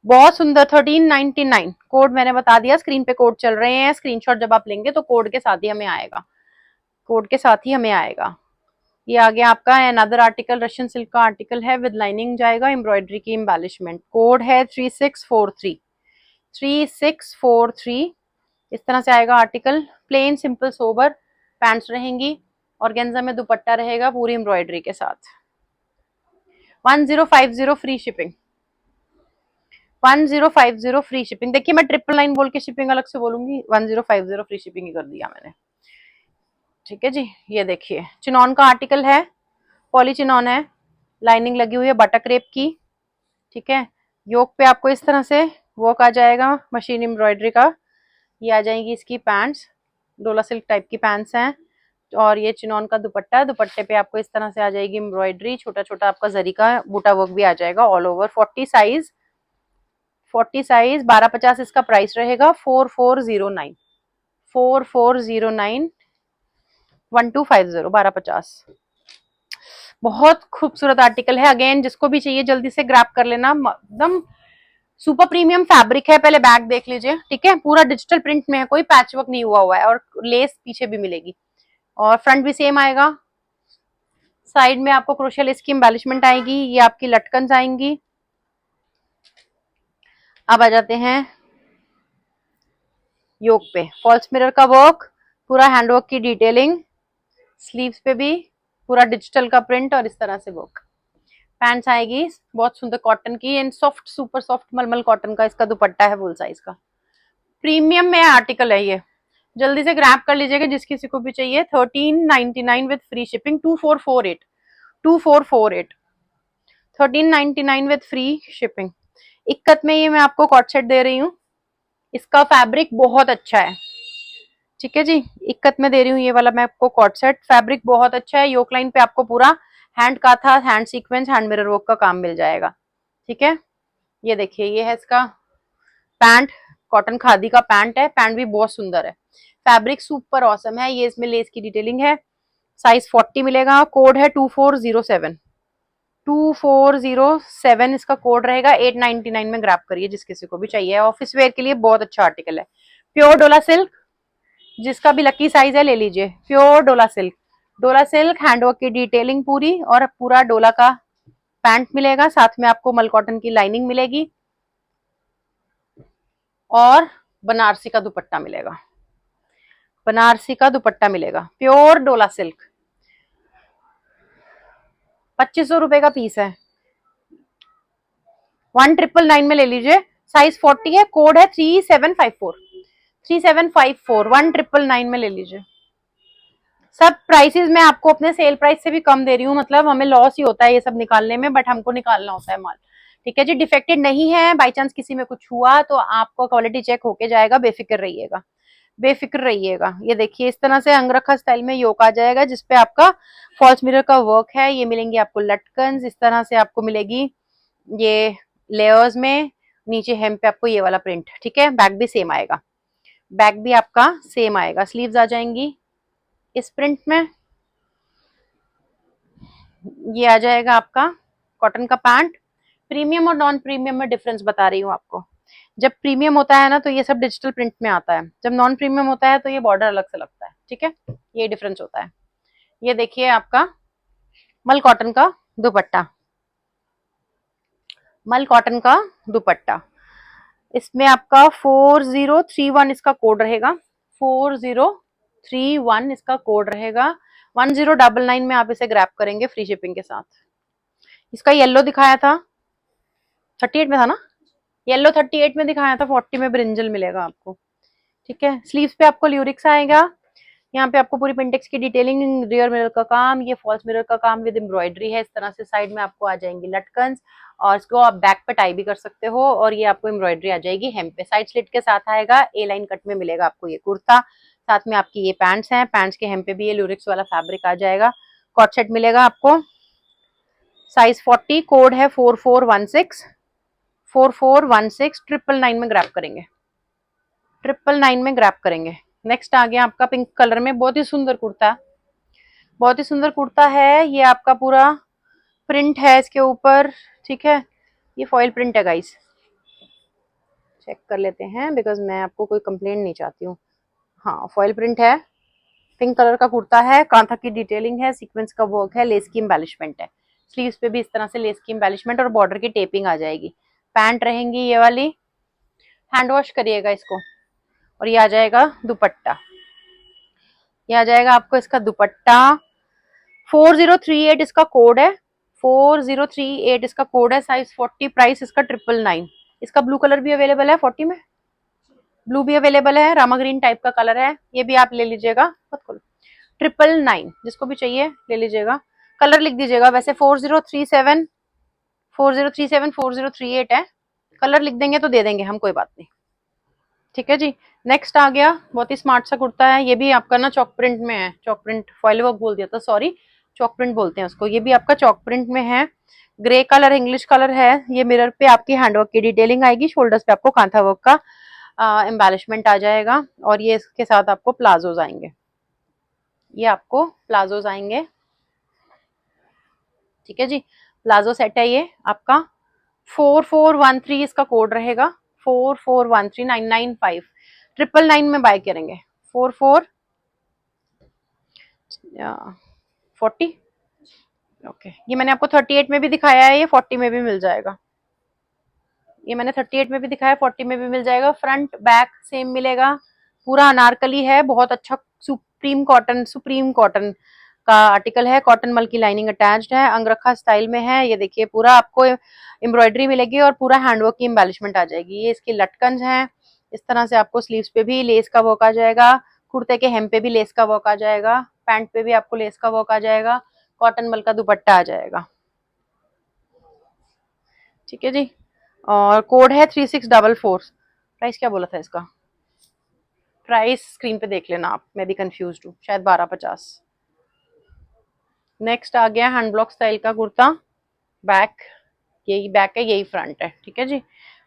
बहुत सुंदर। 1399 कोड मैंने बता दिया, स्क्रीन पे कोड चल रहे हैं, स्क्रीनशॉट जब आप लेंगे तो कोड के साथ ही हमें आएगा, कोड के साथ ही हमें आएगा। ये आ गया आपका अनदर आर्टिकल, रशियन सिल्क का आर्टिकल है, विद लाइनिंग जाएगा, एम्ब्रॉयडरी की एम्बेलिशमेंट, कोड है 3643, 3643। इस तरह से आएगा article, plain simple sober pants रहेंगी, ऑर्गेन्जा में दुपट्टा रहेगा पूरी एम्ब्रॉयडरी के साथ। 1050 फ्री शिपिंग, 1050 फ्री शिपिंग। देखिए मैं 999 बोल के शिपिंग अलग से बोलूंगी, 1050 फ्री शिपिंग ही कर दिया मैंने, ठीक है जी। ये देखिए चिनॉन का आर्टिकल है, पॉली चिनॉन है, लाइनिंग लगी हुई है बटक रेप की, ठीक है। योक पे आपको इस तरह से वर्क आ जाएगा मशीन एम्ब्रॉयडरी का। ये आ जाएंगी इसकी पैंट्स, डोला सिल्क टाइप की पैंट्स हैं, और ये चिनॉन का दुपट्टा, दुपट्टे पे आपको इस तरह से आ जाएगी एम्ब्रॉयडरी, छोटा छोटा आपका जरी का बूटा वर्क भी आ जाएगा ऑल ओवर। 40 साइज, 40 साइज, 1250 इसका प्राइस रहेगा, 4409, 4409, 1250, 1250। बहुत खूबसूरत आर्टिकल है, अगेन जिसको भी चाहिए जल्दी से ग्रैब कर लेना, एकदम सुपर प्रीमियम फैब्रिक है। पहले बैग देख लीजिए, ठीक है, पूरा डिजिटल प्रिंट में है, कोई पैचवर्क नहीं हुआ हुआ है, और लेस पीछे भी मिलेगी, और फ्रंट भी सेम आएगा। साइड में आपको क्रोशिया लेस की एम्बेलिशमेंट आएगी, ये आपकी लटकन आएंगी। अब आ जाते हैं योक पे, फॉल्स मिरर का वर्क, पूरा हैंडवर्क की डिटेलिंग, स्लीव्स पे भी पूरा डिजिटल का प्रिंट, और इस तरह से वर्क। पैंट्स आएगी बहुत सुंदर कॉटन की, एंड सॉफ्ट सुपर सॉफ्ट मलमल कॉटन का इसका दुपट्टा है फुल साइज का, प्रीमियम में आर्टिकल है ये, जल्दी से ग्रैब कर लीजिएगा जिस किसी को भी चाहिए। 1399 with free shipping, 2448, 2448, 1399 with free shipping. Ikat में ये मैं आपको कॉट सेट दे रही हूँ, इसका फैब्रिक बहुत अच्छा है, ठीक है जी। इक्कत में दे रही हूँ ये वाला मैं आपको कॉट सेट, फैब्रिक बहुत अच्छा है, योक लाइन पे आपको पूरा hand kantha, hand sequence, hand mirror work का काम मिल जाएगा, ठीक है। ये देखिए ये है इसका पैंट, कॉटन खादी का पैंट है, पैंट भी बहुत सुंदर है, फैब्रिक सुपर ऑसम है। ये इसमें लेस की डिटेलिंग है, साइज 40 मिलेगा, कोड है 2407, 2407 इसका कोड रहेगा, 899 में ग्रैब करिए जिस किसी को भी चाहिए, ऑफिस वेयर के लिए बहुत अच्छा आर्टिकल है। प्योर डोला सिल्क, जिसका भी लकी साइज है ले लीजिए, प्योर डोला सिल्क, डोला सिल्क हैंडवर्क की डिटेलिंग पूरी, और पूरा डोला का पैंट मिलेगा, साथ में आपको मल कॉटन की लाइनिंग मिलेगी, और बनारसी का दुपट्टा मिलेगा, बनारसी का दुपट्टा मिलेगा, प्योर डोला सिल्क। 2500 रुपए का पीस है, 1999 में ले लीजिए, साइज 40 है, कोड है 3754, 3754, 1999 में ले लीजिए। सब प्राइसेस मैं आपको अपने सेल प्राइस से भी कम दे रही हूँ, मतलब हमें लॉस ही होता है ये सब निकालने में, बट हमको निकालना होता है माल, ठीक है जी। डिफेक्टेड नहीं है, बाई चांस किसी में कुछ हुआ तो आपको क्वालिटी चेक होके जाएगा, बेफिक्र रहिएगा, बेफिक्र रहिएगा। ये देखिए इस तरह से अंगरखा स्टाइल में योक आ जाएगा, जिसपे आपका फॉल्स मिरर का वर्क है, ये मिलेंगे आपको लटकन, इस तरह से आपको मिलेगी ये लेयर्स में, नीचे हेम पे आपको ये वाला प्रिंट, ठीक है। बैक भी सेम आएगा, बैक भी आपका सेम आएगा, स्लीव्स आ जाएंगी इस प्रिंट में। ये आ जाएगा आपका कॉटन का पैंट। प्रीमियम और नॉन प्रीमियम में डिफरेंस बता रही हूँ आपको, जब प्रीमियम होता है ना तो ये सब डिजिटल प्रिंट में आता है, जब नॉन प्रीमियम होता है तो ये बॉर्डर अलग से लगता है, ठीक है, ये डिफरेंस होता है। ये देखिए आपका मल कॉटन का दुपट्टा, मल कॉटन का दुपट्टा, इसमें आपका 4031 इसका कोड रहेगा, 4031 इसका कोड रहेगा, 1099 में आप इसे ग्रैब करेंगे फ्री शिपिंग के साथ। इसका येलो दिखाया था, 38 में था ना, येलो 38 में दिखाया था, 40 में ब्रिंजल मिलेगा आपको, ठीक है। स्लीव्स पे आपको ल्यूरिक्स आएगा, यहाँ पे आपको पूरी पिंटेक्स की डिटेलिंग, रियर मिरर का काम, ये फॉल्स मिरर का काम विद एम्ब्रॉयडरी है, इस तरह से साइड में आपको आ जाएंगी लटकन्स, और इसको आप बैक पे टाई भी कर सकते हो, और ये आपको एम्ब्रॉयडरी आ जाएगी हेम पे, साइड स्लिट के साथ आएगा, ए लाइन कट में मिलेगा आपको ये कुर्ता, साथ में आपकी ये पैंट्स हैं, पैंट्स के हेम पे भी ये ल्यूरिक्स वाला फैब्रिक आ जाएगा, कॉट सेट मिलेगा आपको, साइज 40, कोड है 4416, 4416, 999 में ग्रैब करेंगे, 999 में ग्रैब करेंगे। नेक्स्ट आ गया आपका पिंक कलर में, बहुत ही सुंदर कुर्ता, बहुत ही सुंदर कुर्ता है ये आपका, पूरा प्रिंट है इसके ऊपर, ठीक है, ये फॉइल प्रिंट है गाइस, चेक कर लेते हैं बिकॉज मैं आपको कोई कंप्लेंट नहीं चाहती हूँ। हाँ फॉइल प्रिंट है, पिंक कलर का कुर्ता है, कांथा की डिटेलिंग है, सीक्वेंस का वर्क है, लेस की एम्बेलिशमेंट है, स्लीव्स पे भी इस तरह से लेस की एम्बेलिशमेंट और बॉर्डर की टेपिंग आ जाएगी। पैंट रहेंगी ये वाली, हैंड वॉश करिएगा इसको। और ये आ जाएगा दुपट्टा, ये आ जाएगा आपको इसका दुपट्टा। 4038 इसका कोड है, 4038 इसका कोड है, साइज 40, प्राइस इसका 999। इसका ब्लू कलर भी अवेलेबल है 40 में, ब्लू भी अवेलेबल है, रामा ग्रीन टाइप का कलर है, ये भी आप ले लीजिएगा। मत खोलो, 999, जिसको भी चाहिए ले लीजिएगा। कलर लिख दीजिएगा, वैसे 4037 4037 4038 है, कलर लिख देंगे तो दे देंगे हम, कोई बात नहीं, ठीक है जी। नेक्स्ट आ गया, बहुत ही स्मार्ट सा कुर्ता है, ये भी आपका ना चॉक प्रिंट में है, चॉक प्रिंट, फॉइल वर्क बोल दिया था, सॉरी, चॉक प्रिंट बोलते हैं उसको, ये भी आपका चॉक प्रिंट में है, ग्रे कलर इंग्लिश कलर है। ये मिरर पे आपकी हैंडवर्क की डिटेलिंग आएगी, शोल्डर्स पे आपको कांथा वर्क का एम्बेलिशमेंट आ जाएगा, और ये इसके साथ आपको प्लाजोज आएंगे, ये आपको प्लाजोज आएंगे, ठीक है जी। प्लाजो सेट है ये आपका, 4413 इसका कोड रहेगा, 4413995, 999 में बाय करेंगे, 40, ओके। ये मैंने आपको 38 में भी दिखाया है, ये 40 में भी मिल जाएगा, ये मैंने 38 में भी दिखाया, 40 में भी मिल जाएगा। फ्रंट बैक सेम मिलेगा, पूरा अनारकली है, बहुत अच्छा सुप्रीम कॉटन का आर्टिकल है, कॉटन मल की लाइनिंग अटैच्ड है, अंगरखा स्टाइल में है, ये देखिए पूरा आपको एम्ब्रॉयडरी मिलेगी और पूरा हैंडवर्क की एम्बेलिशमेंट आ जाएगी। ये इसकी लटकन है, इस तरह से आपको स्लीव्स पे भी लेस का वर्क आ जाएगा, कुर्ते के hem पे भी लेस का वर्क आ जाएगा, पैंट पे भी आपको लेस का वर्क आ जाएगा, कॉटन मल का दुपट्टा आ जाएगा, ठीक है जी। और कोड है 3644, प्राइस क्या बोला था इसका, प्राइस स्क्रीन पे देख लेना आप, मैं भी कंफ्यूज हूँ, शायद 1250। नेक्स्ट आ गया हैंड ब्लॉक स्टाइल का कुर्ता, बैक, यही बैक है यही फ्रंट है, ठीक है जी।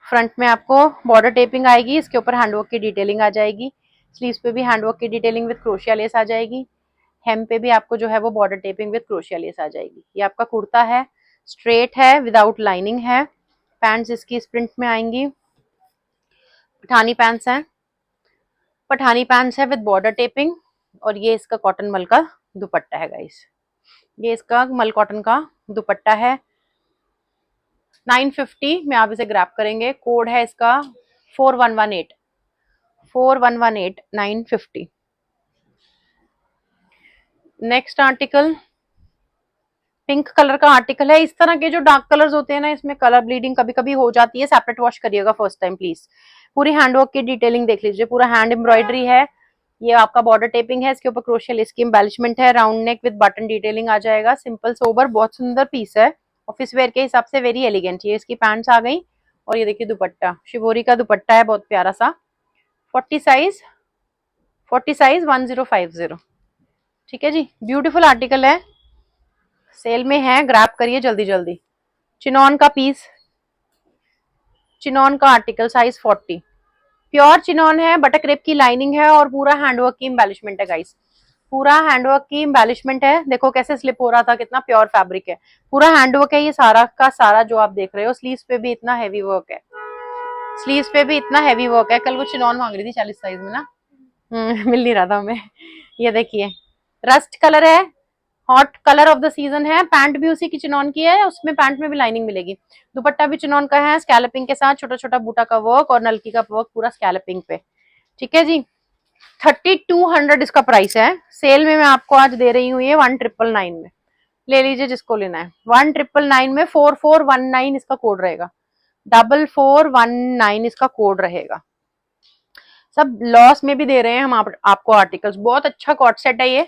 फ्रंट में आपको बॉर्डर टेपिंग आएगी, इसके ऊपर हैंडवर्क की डिटेलिंग आ जाएगी, स्लीव्स पे भी हैंडवर्क की डिटेलिंग विद क्रोशिया लेस आ जाएगी, हेम पे भी आपको जो है वो border taping with crochet lace आ जाएगी। ये आपका कुर्ता है, स्ट्रेट है, विदाउट लाइनिंग है, पैंट्स इसकी इस प्रिंट में आएंगी, पठानी पैंट्स हैं, पठानी पैंट्स है विद बॉर्डर टेपिंग, और ये इसका कॉटन मल का दुपट्टा है गाइस, ये इसका मल कॉटन का दुपट्टा है। 950 में आप इसे ग्रैब करेंगे, कोड है इसका 4118, 4118 950। नेक्स्ट आर्टिकल पिंक कलर का आर्टिकल है, इस तरह के जो डार्क कलर्स होते हैं ना, इसमें कलर ब्लीडिंग कभी कभी हो जाती है, सेपरेट वॉश करिएगा फर्स्ट टाइम प्लीज। पूरी हैंडवर्क की डिटेलिंग देख लीजिए, पूरा हैंड एम्ब्रॉयडरी है, ये आपका बॉर्डर टेपिंग है, इसके ऊपर क्रोशिया लेस की एम्बेलिशमेंट है, round neck with button detailing आ जाएगा, सिंपल सोबर, बहुत सुंदर पीस है, ऑफिस वेयर के हिसाब से वेरी एलिगेंट। ये इसकी पैंट्स आ गई, और ये देखिए दुपट्टा, शिवोरी का दुपट्टा है, बहुत प्यारा सा, 40 साइज, 40 साइज 1050, ठीक है जी। ब्यूटीफुल आर्टिकल है, सेल में है, ग्रैब करिए जल्दी जल्दी। चिनॉन का पीस, चिनॉन का आर्टिकल, साइज 40, प्योर चिनॉन है, बटक रेप की लाइनिंग है, और पूरा हैंडवर्क की एम्बेलिशमेंट है गाइस, पूरा हैंडवर्क की एम्बेलिशमेंट है, देखो कैसे स्लिप हो रहा था, कितना प्योर फैब्रिक है, पूरा हैंडवर्क है ये सारा का सारा जो आप देख रहे हो। स्लीव्स पे भी इतना हैवी वर्क है, स्लीव्स पे भी इतना हैवी वर्क है, कल वो चिनॉन मांग रही थी 40 साइज में ना, मिल नहीं रहा था हमें। ये देखिए रस्ट कलर है, hot colour of the season है, पैंट भी उसी की चिनॉन की है, उसमें पैंट में भी लाइनिंग मिलेगी, दुपट्टा भी चिनॉन का है, स्कैलपिंग के साथ छोटा छोटा बूटा का वर्क और नलकी का वर्क पूरा स्कैलपिंग पे, ठीक है जी। 3200 इसका प्राइस है, सेल में मैं आपको आज दे रही हूँ ये 1999 में, ले लीजिए जिसको लेना है। 1999 में 4419 इसका कोड रहेगा, 4419 इसका कोड रहेगा। सब लॉस में भी दे रहे हैं हम आपको आर्टिकल्स, बहुत अच्छा कॉट सेट है ये,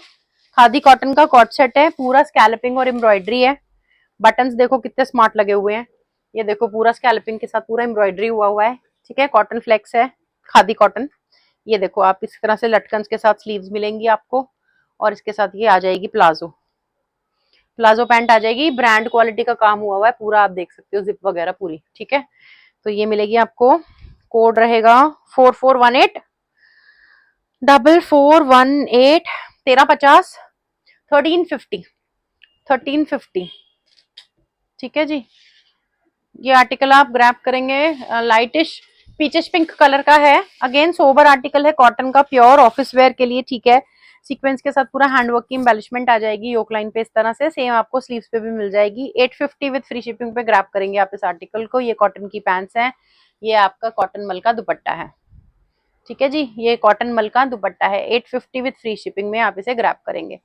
खादी कॉटन का कॉट सेट है, पूरा स्कैल्पिंग और एम्ब्रॉयडरी है, बटन्स देखो कितने स्मार्ट लगे हुए हैं, ये देखो पूरा स्कैल्पिंग के साथ पूरा एम्ब्रॉयडरी हुआ हुआ है, ठीक है, कॉटन फ्लेक्स है, खादी कॉटन। ये देखो आप इस तरह से लटकन के साथ स्लीव्स मिलेंगी आपको, और इसके साथ ये आ जाएगी प्लाजो, प्लाजो पैंट आ जाएगी, ब्रांड क्वालिटी का काम हुआ हुआ है पूरा, आप देख सकते हो जिप वगैरह पूरी, ठीक है। तो ये मिलेगी आपको, कोड रहेगा 4418 4418 1350 1350 1350, ठीक है जी। ये आर्टिकल आप ग्रैब करेंगे, लाइटिश पीचिश पिंक कलर का है। अगेन सोबर आर्टिकल है, कॉटन का, प्योर ऑफिस वेयर के लिए, ठीक है। सीक्वेंस के साथ पूरा हैंडवर्क की एम्बेलिशमेंट आ जाएगी योक लाइन पे इस तरह से। सेम आपको स्लीव्स पे भी मिल जाएगी। 850 विद फ्री शिपिंग पे ग्रैब करेंगे आप इस आर्टिकल को। ये कॉटन की पैंट्स हैं, ये आपका कॉटन मल का दुपट्टा है, ठीक है जी। ये कॉटन मल का दुपट्टा है, 850 विद फ्री शिपिंग में आप इसे ग्रैब करेंगे।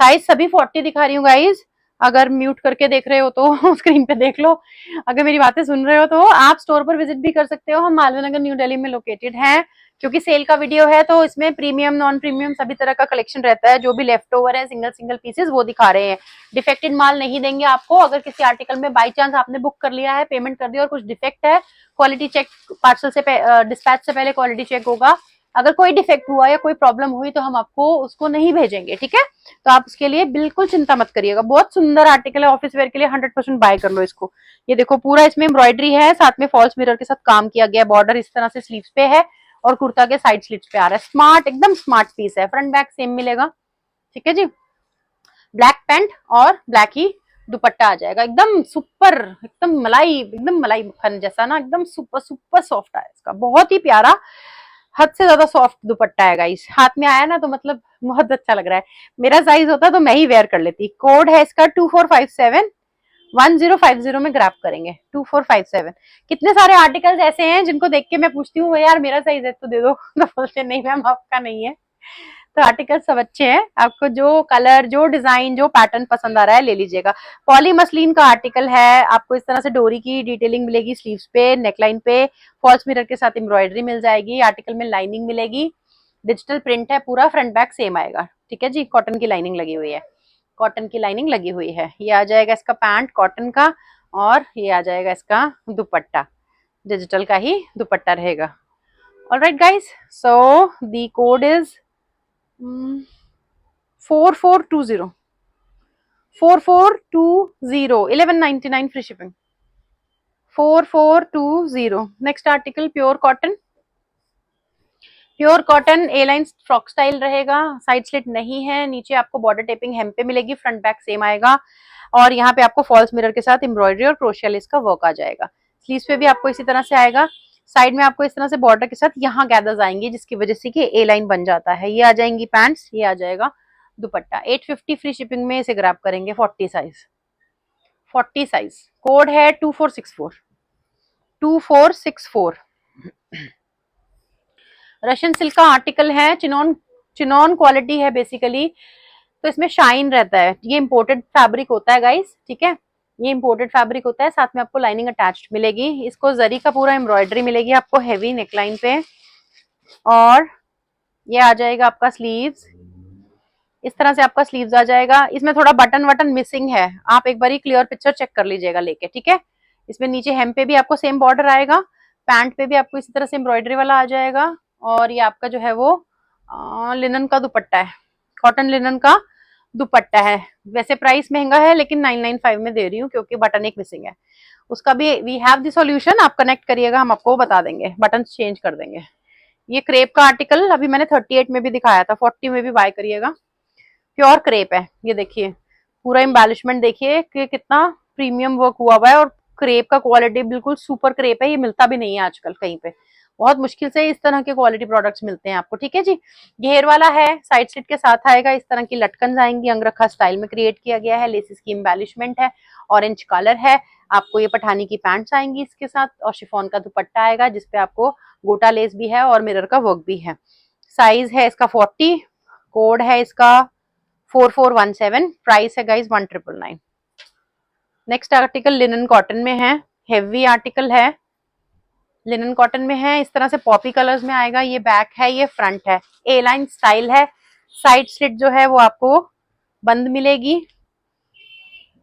साइज सभी 40 दिखा रही हूँ गाइज, अगर म्यूट करके देख रहे हो तो स्क्रीन पे देख लो। अगर मेरी बातें सुन रहे हो तो आप स्टोर पर विजिट भी कर सकते हो। हम मालवीय नगर न्यू दिल्ली में लोकेटेड हैं। क्योंकि सेल का वीडियो है तो इसमें प्रीमियम नॉन प्रीमियम सभी तरह का कलेक्शन रहता है। जो भी लेफ्ट ओवर है सिंगल सिंगल पीसेस वो दिखा रहे हैं। डिफेक्टेड माल नहीं देंगे आपको। अगर किसी आर्टिकल में बाई चांस आपने बुक कर लिया है, पेमेंट कर दिया और कुछ डिफेक्ट है, क्वालिटी चेक पार्सल से डिस्पैच से पहले क्वालिटी चेक होगा। अगर कोई डिफेक्ट हुआ या कोई प्रॉब्लम हुई तो हम आपको उसको नहीं भेजेंगे, ठीक है। तो आप उसके लिए बिल्कुल चिंता मत करिएगा। बहुत सुंदर आर्टिकल है, ऑफिस वेयर के लिए 100% बाय कर लो इसको। ये देखो पूरा इसमें एम्ब्रॉयडरी है, साथ में फॉल्स मिरर के साथ काम किया गया। बॉर्डर इस तरह से स्लीव्स पे है और कुर्ता के साइड स्लिट्स पे आ रहा है। स्मार्ट, एकदम स्मार्ट पीस है। फ्रंट बैक सेम मिलेगा, ठीक है जी। ब्लैक पैंट और ब्लैक ही दुपट्टा आ जाएगा। एकदम सुपर, एकदम मलाई मक्खन जैसा ना, एकदम सुपर सुपर सॉफ्ट है इसका, बहुत ही प्यारा, हद से ज्यादा सॉफ्ट दुपट्टा है गाइस। हाथ में आया ना तो मतलब बहुत अच्छा लग रहा है। मेरा साइज होता तो मैं ही वेयर कर लेती। कोड है इसका 2457, 1050 में ग्रैब करेंगे 2457। कितने सारे आर्टिकल्स ऐसे हैं जिनको देख के मैं पूछती हूँ यार मेरा साइज है तो दे दो तो बोलते नहीं मैम आपका नहीं है। तो आर्टिकल सब अच्छे हैं, आपको जो कलर, जो डिजाइन, जो पैटर्न पसंद आ रहा है ले लीजिएगा। पॉली मसलिन का आर्टिकल है, आपको इस तरह से डोरी की डिटेलिंग मिलेगी स्लीव्स पे, नेकलाइन पे, फॉल्स मिरर के साथ एम्ब्रॉयडरी मिल जाएगी। आर्टिकल में लाइनिंग मिलेगी, डिजिटल प्रिंट है पूरा, फ्रंट बैक सेम आएगा, ठीक है जी। कॉटन की लाइनिंग लगी हुई है, कॉटन की लाइनिंग लगी हुई है। ये आ जाएगा इसका पैंट कॉटन का और ये आ जाएगा इसका दुपट्टा, डिजिटल का ही दुपट्टा रहेगा। Alright guys, so the code is 4420, 4420, 1199 free shipping, 4420। Next article pure cotton, pure cotton A line frock style रहेगा। साइड स्लिट नहीं है, नीचे आपको बॉर्डर टेपिंग हेम पे मिलेगी, फ्रंट बैक सेम आएगा और यहाँ पे आपको फॉल्स मिरर के साथ एम्ब्रॉयडरी और क्रोशिया लेस का वर्क आ जाएगा। स्लीव्स पे भी आपको इसी तरह से आएगा। साइड में आपको इस तरह से बॉर्डर के साथ यहाँ गैदर्स आएंगे जिसकी वजह से कि ए लाइन बन जाता है। ये आ जाएंगी पैंट्स, ये आ जाएगा दुपट्टा। 850 फ्री शिपिंग में इसे ग्रैब करेंगे। 40 साइज, 40 साइज। कोड है 2464, 2464। रशियन सिल्क का आर्टिकल है, चिनॉन, चिनॉन क्वालिटी है बेसिकली, तो इसमें शाइन रहता है। ये इंपोर्टेड फैब्रिक होता है गाइस, ठीक है। ये इंपोर्टेड फैब्रिक होता है, साथ में आपको लाइनिंग अटैच्ड मिलेगी। इसको जरी का पूरा एम्ब्रॉयडरी मिलेगी आपको हेवी नेकलाइन पे और ये आ जाएगा आपका स्लीव्स, इस तरह से आपका स्लीव्स आ जाएगा। इसमें थोड़ा बटन वटन मिसिंग है, आप एक बार क्लियर पिक्चर चेक कर लीजिएगा लेके, ठीक है। इसमें नीचे हेम पे भी आपको सेम बॉर्डर आएगा, पैंट पे भी आपको इसी तरह से एम्ब्रॉयडरी वाला आ जाएगा और ये आपका जो है वो लिनन का दुपट्टा है, कॉटन लिनन का दुपट्टा है। वैसे प्राइस महंगा है लेकिन 995 में दे रही हूँ क्योंकि बटन एक मिसिंग है। उसका भी वी हैव द सॉल्यूशन, आप कनेक्ट करिएगा हम आपको बता देंगे, बटन चेंज कर देंगे। ये क्रेप का आर्टिकल अभी मैंने 38 में भी दिखाया था, 40 में भी बाय करिएगा। प्योर क्रेप है, ये देखिए पूरा एम्बेलिशमेंट देखिए कि कितना प्रीमियम वर्क हुआ हुआ है और क्रेप का क्वालिटी बिल्कुल सुपर क्रेप है। ये मिलता भी नहीं है आजकल कहीं पे, बहुत मुश्किल से इस तरह के क्वालिटी प्रोडक्ट्स मिलते हैं आपको, ठीक है जी। घेर वाला है, साइड स्लिट के साथ आएगा, इस तरह की लटकन आएंगी, अंगरखा स्टाइल में क्रिएट किया गया है, लेसिस की एम्बेलिशमेंट है, ऑरेंज कलर है। आपको ये पठानी की पैंट्स आएंगी इसके साथ और शिफॉन का दुपट्टा आएगा जिसपे आपको गोटा लेस भी है और मिरर का वर्क भी है। साइज है इसका 40, कोड है इसका 4417, प्राइस है guys 1999। Next article linen cotton में है, हेवी आर्टिकल है, लिनन कॉटन में है, इस तरह से पॉपी कलर्स में आएगा। ये बैक है, ये फ्रंट है, ए लाइन स्टाइल है। साइड स्लिट जो है वो आपको बंद मिलेगी,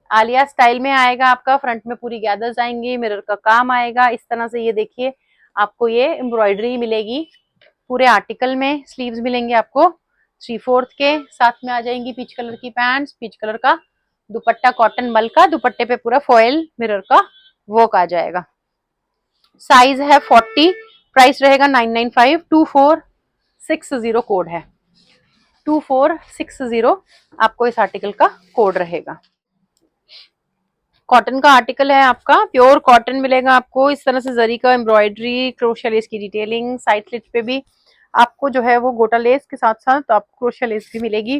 आलिया स्टाइल में आएगा आपका। फ्रंट में पूरी गैदर्स आएंगी, मिरर का काम आएगा इस तरह से। ये देखिए आपको ये एम्ब्रॉयडरी मिलेगी पूरे आर्टिकल में। स्लीव्स मिलेंगे आपको 3/4 के, साथ में आ जाएंगी पीच कलर की पैंट्स, पीच कलर का दुपट्टा, कॉटन मल का, दुपट्टे पे पूरा फॉयल मिरर का वर्क आ जाएगा। साइज है 40, प्राइस रहेगा 995। 2460 कोड है, 2460 आपको इस आर्टिकल का कोड रहेगा। कॉटन का आर्टिकल है आपका, प्योर कॉटन मिलेगा आपको। इस तरह से जरी का एम्ब्रॉयडरी, क्रोशिया लेस की डिटेलिंग, साइड स्लिट पे भी आपको जो है वो गोटा लेस के साथ साथ आपको क्रोशिया लेस भी मिलेगी।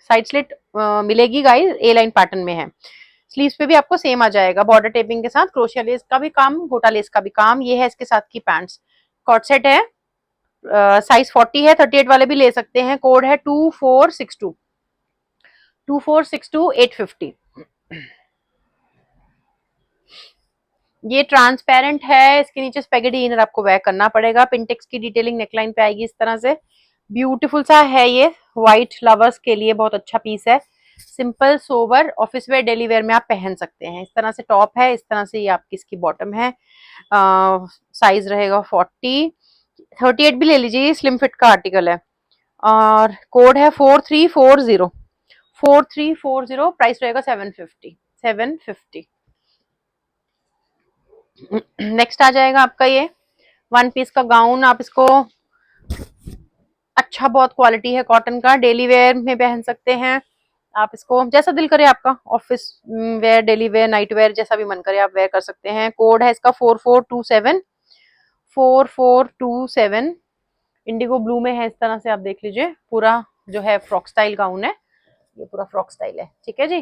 साइड स्लिट मिलेगी गाइस, ए लाइन पैटर्न में है। स्लीव्स पे भी आपको सेम आ जाएगा, बॉर्डर टेपिंग के साथ क्रोशिया लेस का भी काम, गोटा लेस का भी काम। ये है इसके साथ की पैंट्स। कॉट सेट है, साइज 40 है, 38 वाले भी ले सकते हैं। कोड है 2462, 2462 850। ये ट्रांसपेरेंट है, इसके नीचे स्पेगेटी इनर आपको वेयर करना पड़ेगा। पिंटेक्स की डिटेलिंग नेकलाइन पे आएगी इस तरह से। ब्यूटीफुल सा है ये, व्हाइट लवर्स के लिए बहुत अच्छा पीस है। Simple sober office where daily wear में आप पहन सकते हैं। इस तरह से टॉप है, इस तरह से ये आपकी इसकी बॉटम है। साइज रहेगा 40, 38 भी ले लीजिए, स्लिम फिट का आर्टिकल है। और कोड है 4340, 4340। प्राइस रहेगा 750, 750। नेक्स्ट आ जाएगा आपका ये वन पीस का गाउन। आप इसको, अच्छा बहुत क्वालिटी है कॉटन का, डेली वेयर में पहन सकते हैं आप इसको, जैसा दिल करे आपका, office where, daily wear, night where, जैसा भी मन करे आप वेयर कर सकते हैं। कोड है इसका 4427, 4427। इंडिगो ब्लू में है, इस तरह से आप देख लीजिए। पूरा जो है फ्रॉक स्टाइल गाउन है, ये पूरा फ्रॉक स्टाइल है, ठीक है जी।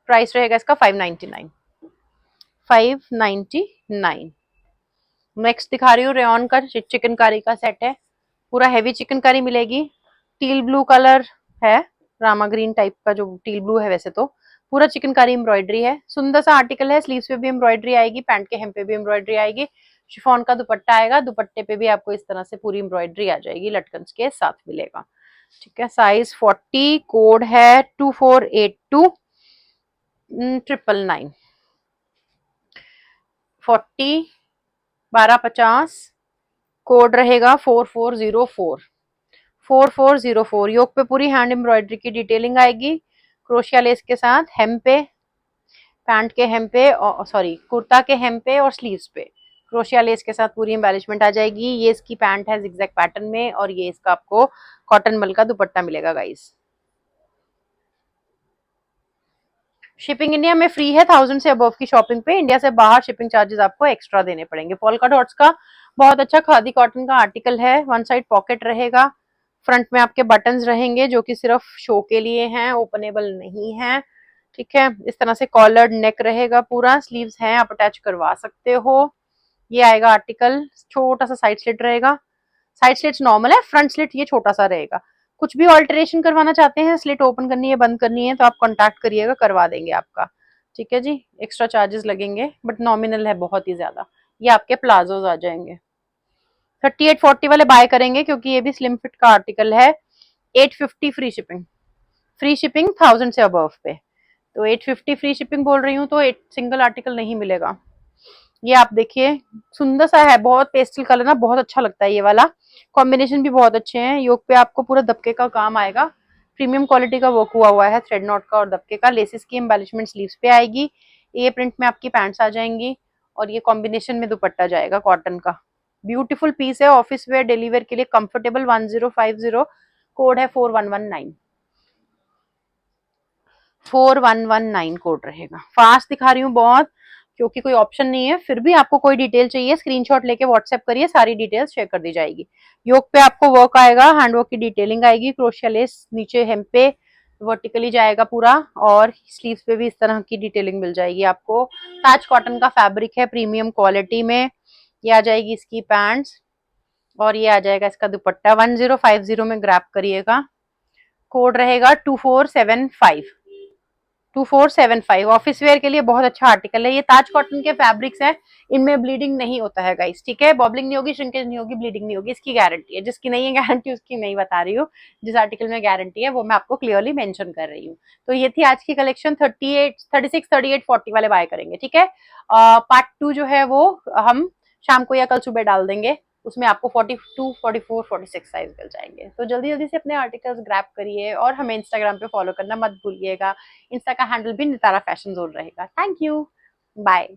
प्राइस रहेगा इसका 599, 599। नेक्स्ट दिखा रही हूँ रेयन का चिकनकारी का सेट है। पूरा हैवी चिकनकारी मिलेगी, टील ब्लू कलर है, रामा ग्रीन टाइप का जो टील ब्लू है वैसे तो। पूरा चिकनकारी एम्ब्रॉयडरी है, सुंदर सा आर्टिकल है। स्लीव्स पे भी एम्ब्रॉयडरी आएगी, पैंट के hem पे भी एम्ब्रॉयडरी आएगी। शिफॉन का दुपट्टा आएगा, दुपट्टे पे भी आपको इस तरह से पूरी एम्ब्रॉयडरी आ जाएगी, लटकन के साथ मिलेगा, ठीक है। साइज 40, कोड है 2482 999, 40 1250। कोड रहेगा 4404, 4404। योक पे पूरी हैंड एम्ब्रॉयडरी की डिटेलिंग आएगी, क्रोशिया लेस के साथ, हेम पे, पैंट के हेम पे, सॉरी कुर्ता के हेम पे और स्लीव्स पे क्रोशिया लेस के साथ पूरी एम्बेलिशमेंट आ जाएगी। ये इसकी पैंट है जिगजैग पैटर्न में, और ये इसका आपको कॉटन मल का दुपट्टा मिलेगा गाइस। शिपिंग इंडिया में फ्री है, 1000 से अबव की शॉपिंग पे। इंडिया से बाहर शिपिंग चार्जेस आपको एक्स्ट्रा देने पड़ेंगे। पोल्का डॉट्स का बहुत अच्छा खादी कॉटन का आर्टिकल है। वन साइड पॉकेट रहेगा, फ्रंट में आपके बटन्स रहेंगे जो कि सिर्फ शो के लिए हैं, ओपनेबल नहीं है, ठीक है। इस तरह से कॉलर्ड नेक रहेगा, पूरा स्लीव्स हैं, आप अटैच करवा सकते हो। ये आएगा आर्टिकल, छोटा सा साइड स्लिट रहेगा। साइड स्लिट नॉर्मल है, फ्रंट स्लिट ये छोटा सा रहेगा। कुछ भी ऑल्टरेशन करवाना चाहते हैं, स्लिट ओपन करनी है, बंद करनी है, तो आप कॉन्टैक्ट करिएगा, करवा देंगे आपका, ठीक है जी। एक्स्ट्रा चार्जेस लगेंगे बट नॉमिनल है, बहुत ही ज्यादा। ये आपके प्लाजोज आ जाएंगे। 3840 वाले बाय करेंगे क्योंकि ये भी स्लिम फिट का आर्टिकल है। 850 फ्री शिपिंग, फ्री शिपिंग 1000 से अबव पे। तो 850 फ्री शिपिंग बोल रही हूँ, तो एक सिंगल आर्टिकल नहीं मिलेगा। ये आप देखिए, सुंदर सा है, बहुत पेस्टल कलर ना, बहुत अच्छा लगता है ये वाला। कॉम्बिनेशन भी बहुत अच्छे हैं। योक पे आपको पूरा दबके का काम आएगा, प्रीमियम क्वालिटी का वर्क हुआ हुआ है, थ्रेड नॉट का और दबके का। लेसेस की एम्बेलिशमेंट स्लीव्स पे आएगी, ये प्रिंट में आपकी पैंट्स आ जाएंगी, और ये कॉम्बिनेशन में दुपट्टा जाएगा कॉटन का। ब्यूटीफुल पीस है, ऑफिस वेयर, डेली वेयर के लिए कंफर्टेबल। 1050, कोड है 4119, 4119 कोड रहेगा। फास्ट दिखा रही हूँ बहुत, क्योंकि कोई ऑप्शन नहीं है। फिर भी आपको कोई डिटेल चाहिए, स्क्रीनशॉट लेके व्हाट्सएप करिए, सारी डिटेल्स शेयर कर दी जाएगी। योक पे आपको वर्क आएगा, हैंडवर्क की डिटेलिंग आएगी, क्रोशिया लेस नीचे हेम पे वर्टिकली जाएगा पूरा, और स्लीव्स पे भी इस तरह की डिटेलिंग मिल जाएगी आपको। ताज कॉटन का फैब्रिक है, प्रीमियम क्वालिटी में। ये आ जाएगी इसकी पैंट्स, और ये आ जाएगा इसका दुपट्टा। 1050 में ग्रैब करिएगा। कोड रहेगा 2475, 2475। ऑफिस वेयर के लिए बहुत अच्छा आर्टिकल है। ये ताज कॉटन के फैब्रिक्स हैं, इनमें ब्लीडिंग नहीं होता है गाइस, ठीक है। बॉबलिंग नहीं होगी, श्रिंकेज नहीं होगी, ब्लीडिंग नहीं होगी, इसकी गारंटी है। जिसकी नहीं है गारंटी उसकी नहीं बता रही हूँ, जिस आर्टिकल में गारंटी है वो मैं आपको क्लियरली मेंशन कर रही हूँ। तो ये थी आज की कलेक्शन। 38, 36, 38, 40 वाले बाय करेंगे, ठीक है। पार्ट 2 जो है वो हम शाम को या कल सुबह डाल देंगे, उसमें आपको 42, 44, 46 साइज मिल जाएंगे। तो जल्दी जल्दी से अपने आर्टिकल्स ग्रैब करिए, और हमें इंस्टाग्राम पे फॉलो करना मत भूलिएगा। इंस्टा का हैंडल भी नितारा फैशन जोन रहेगा। Thank you, bye.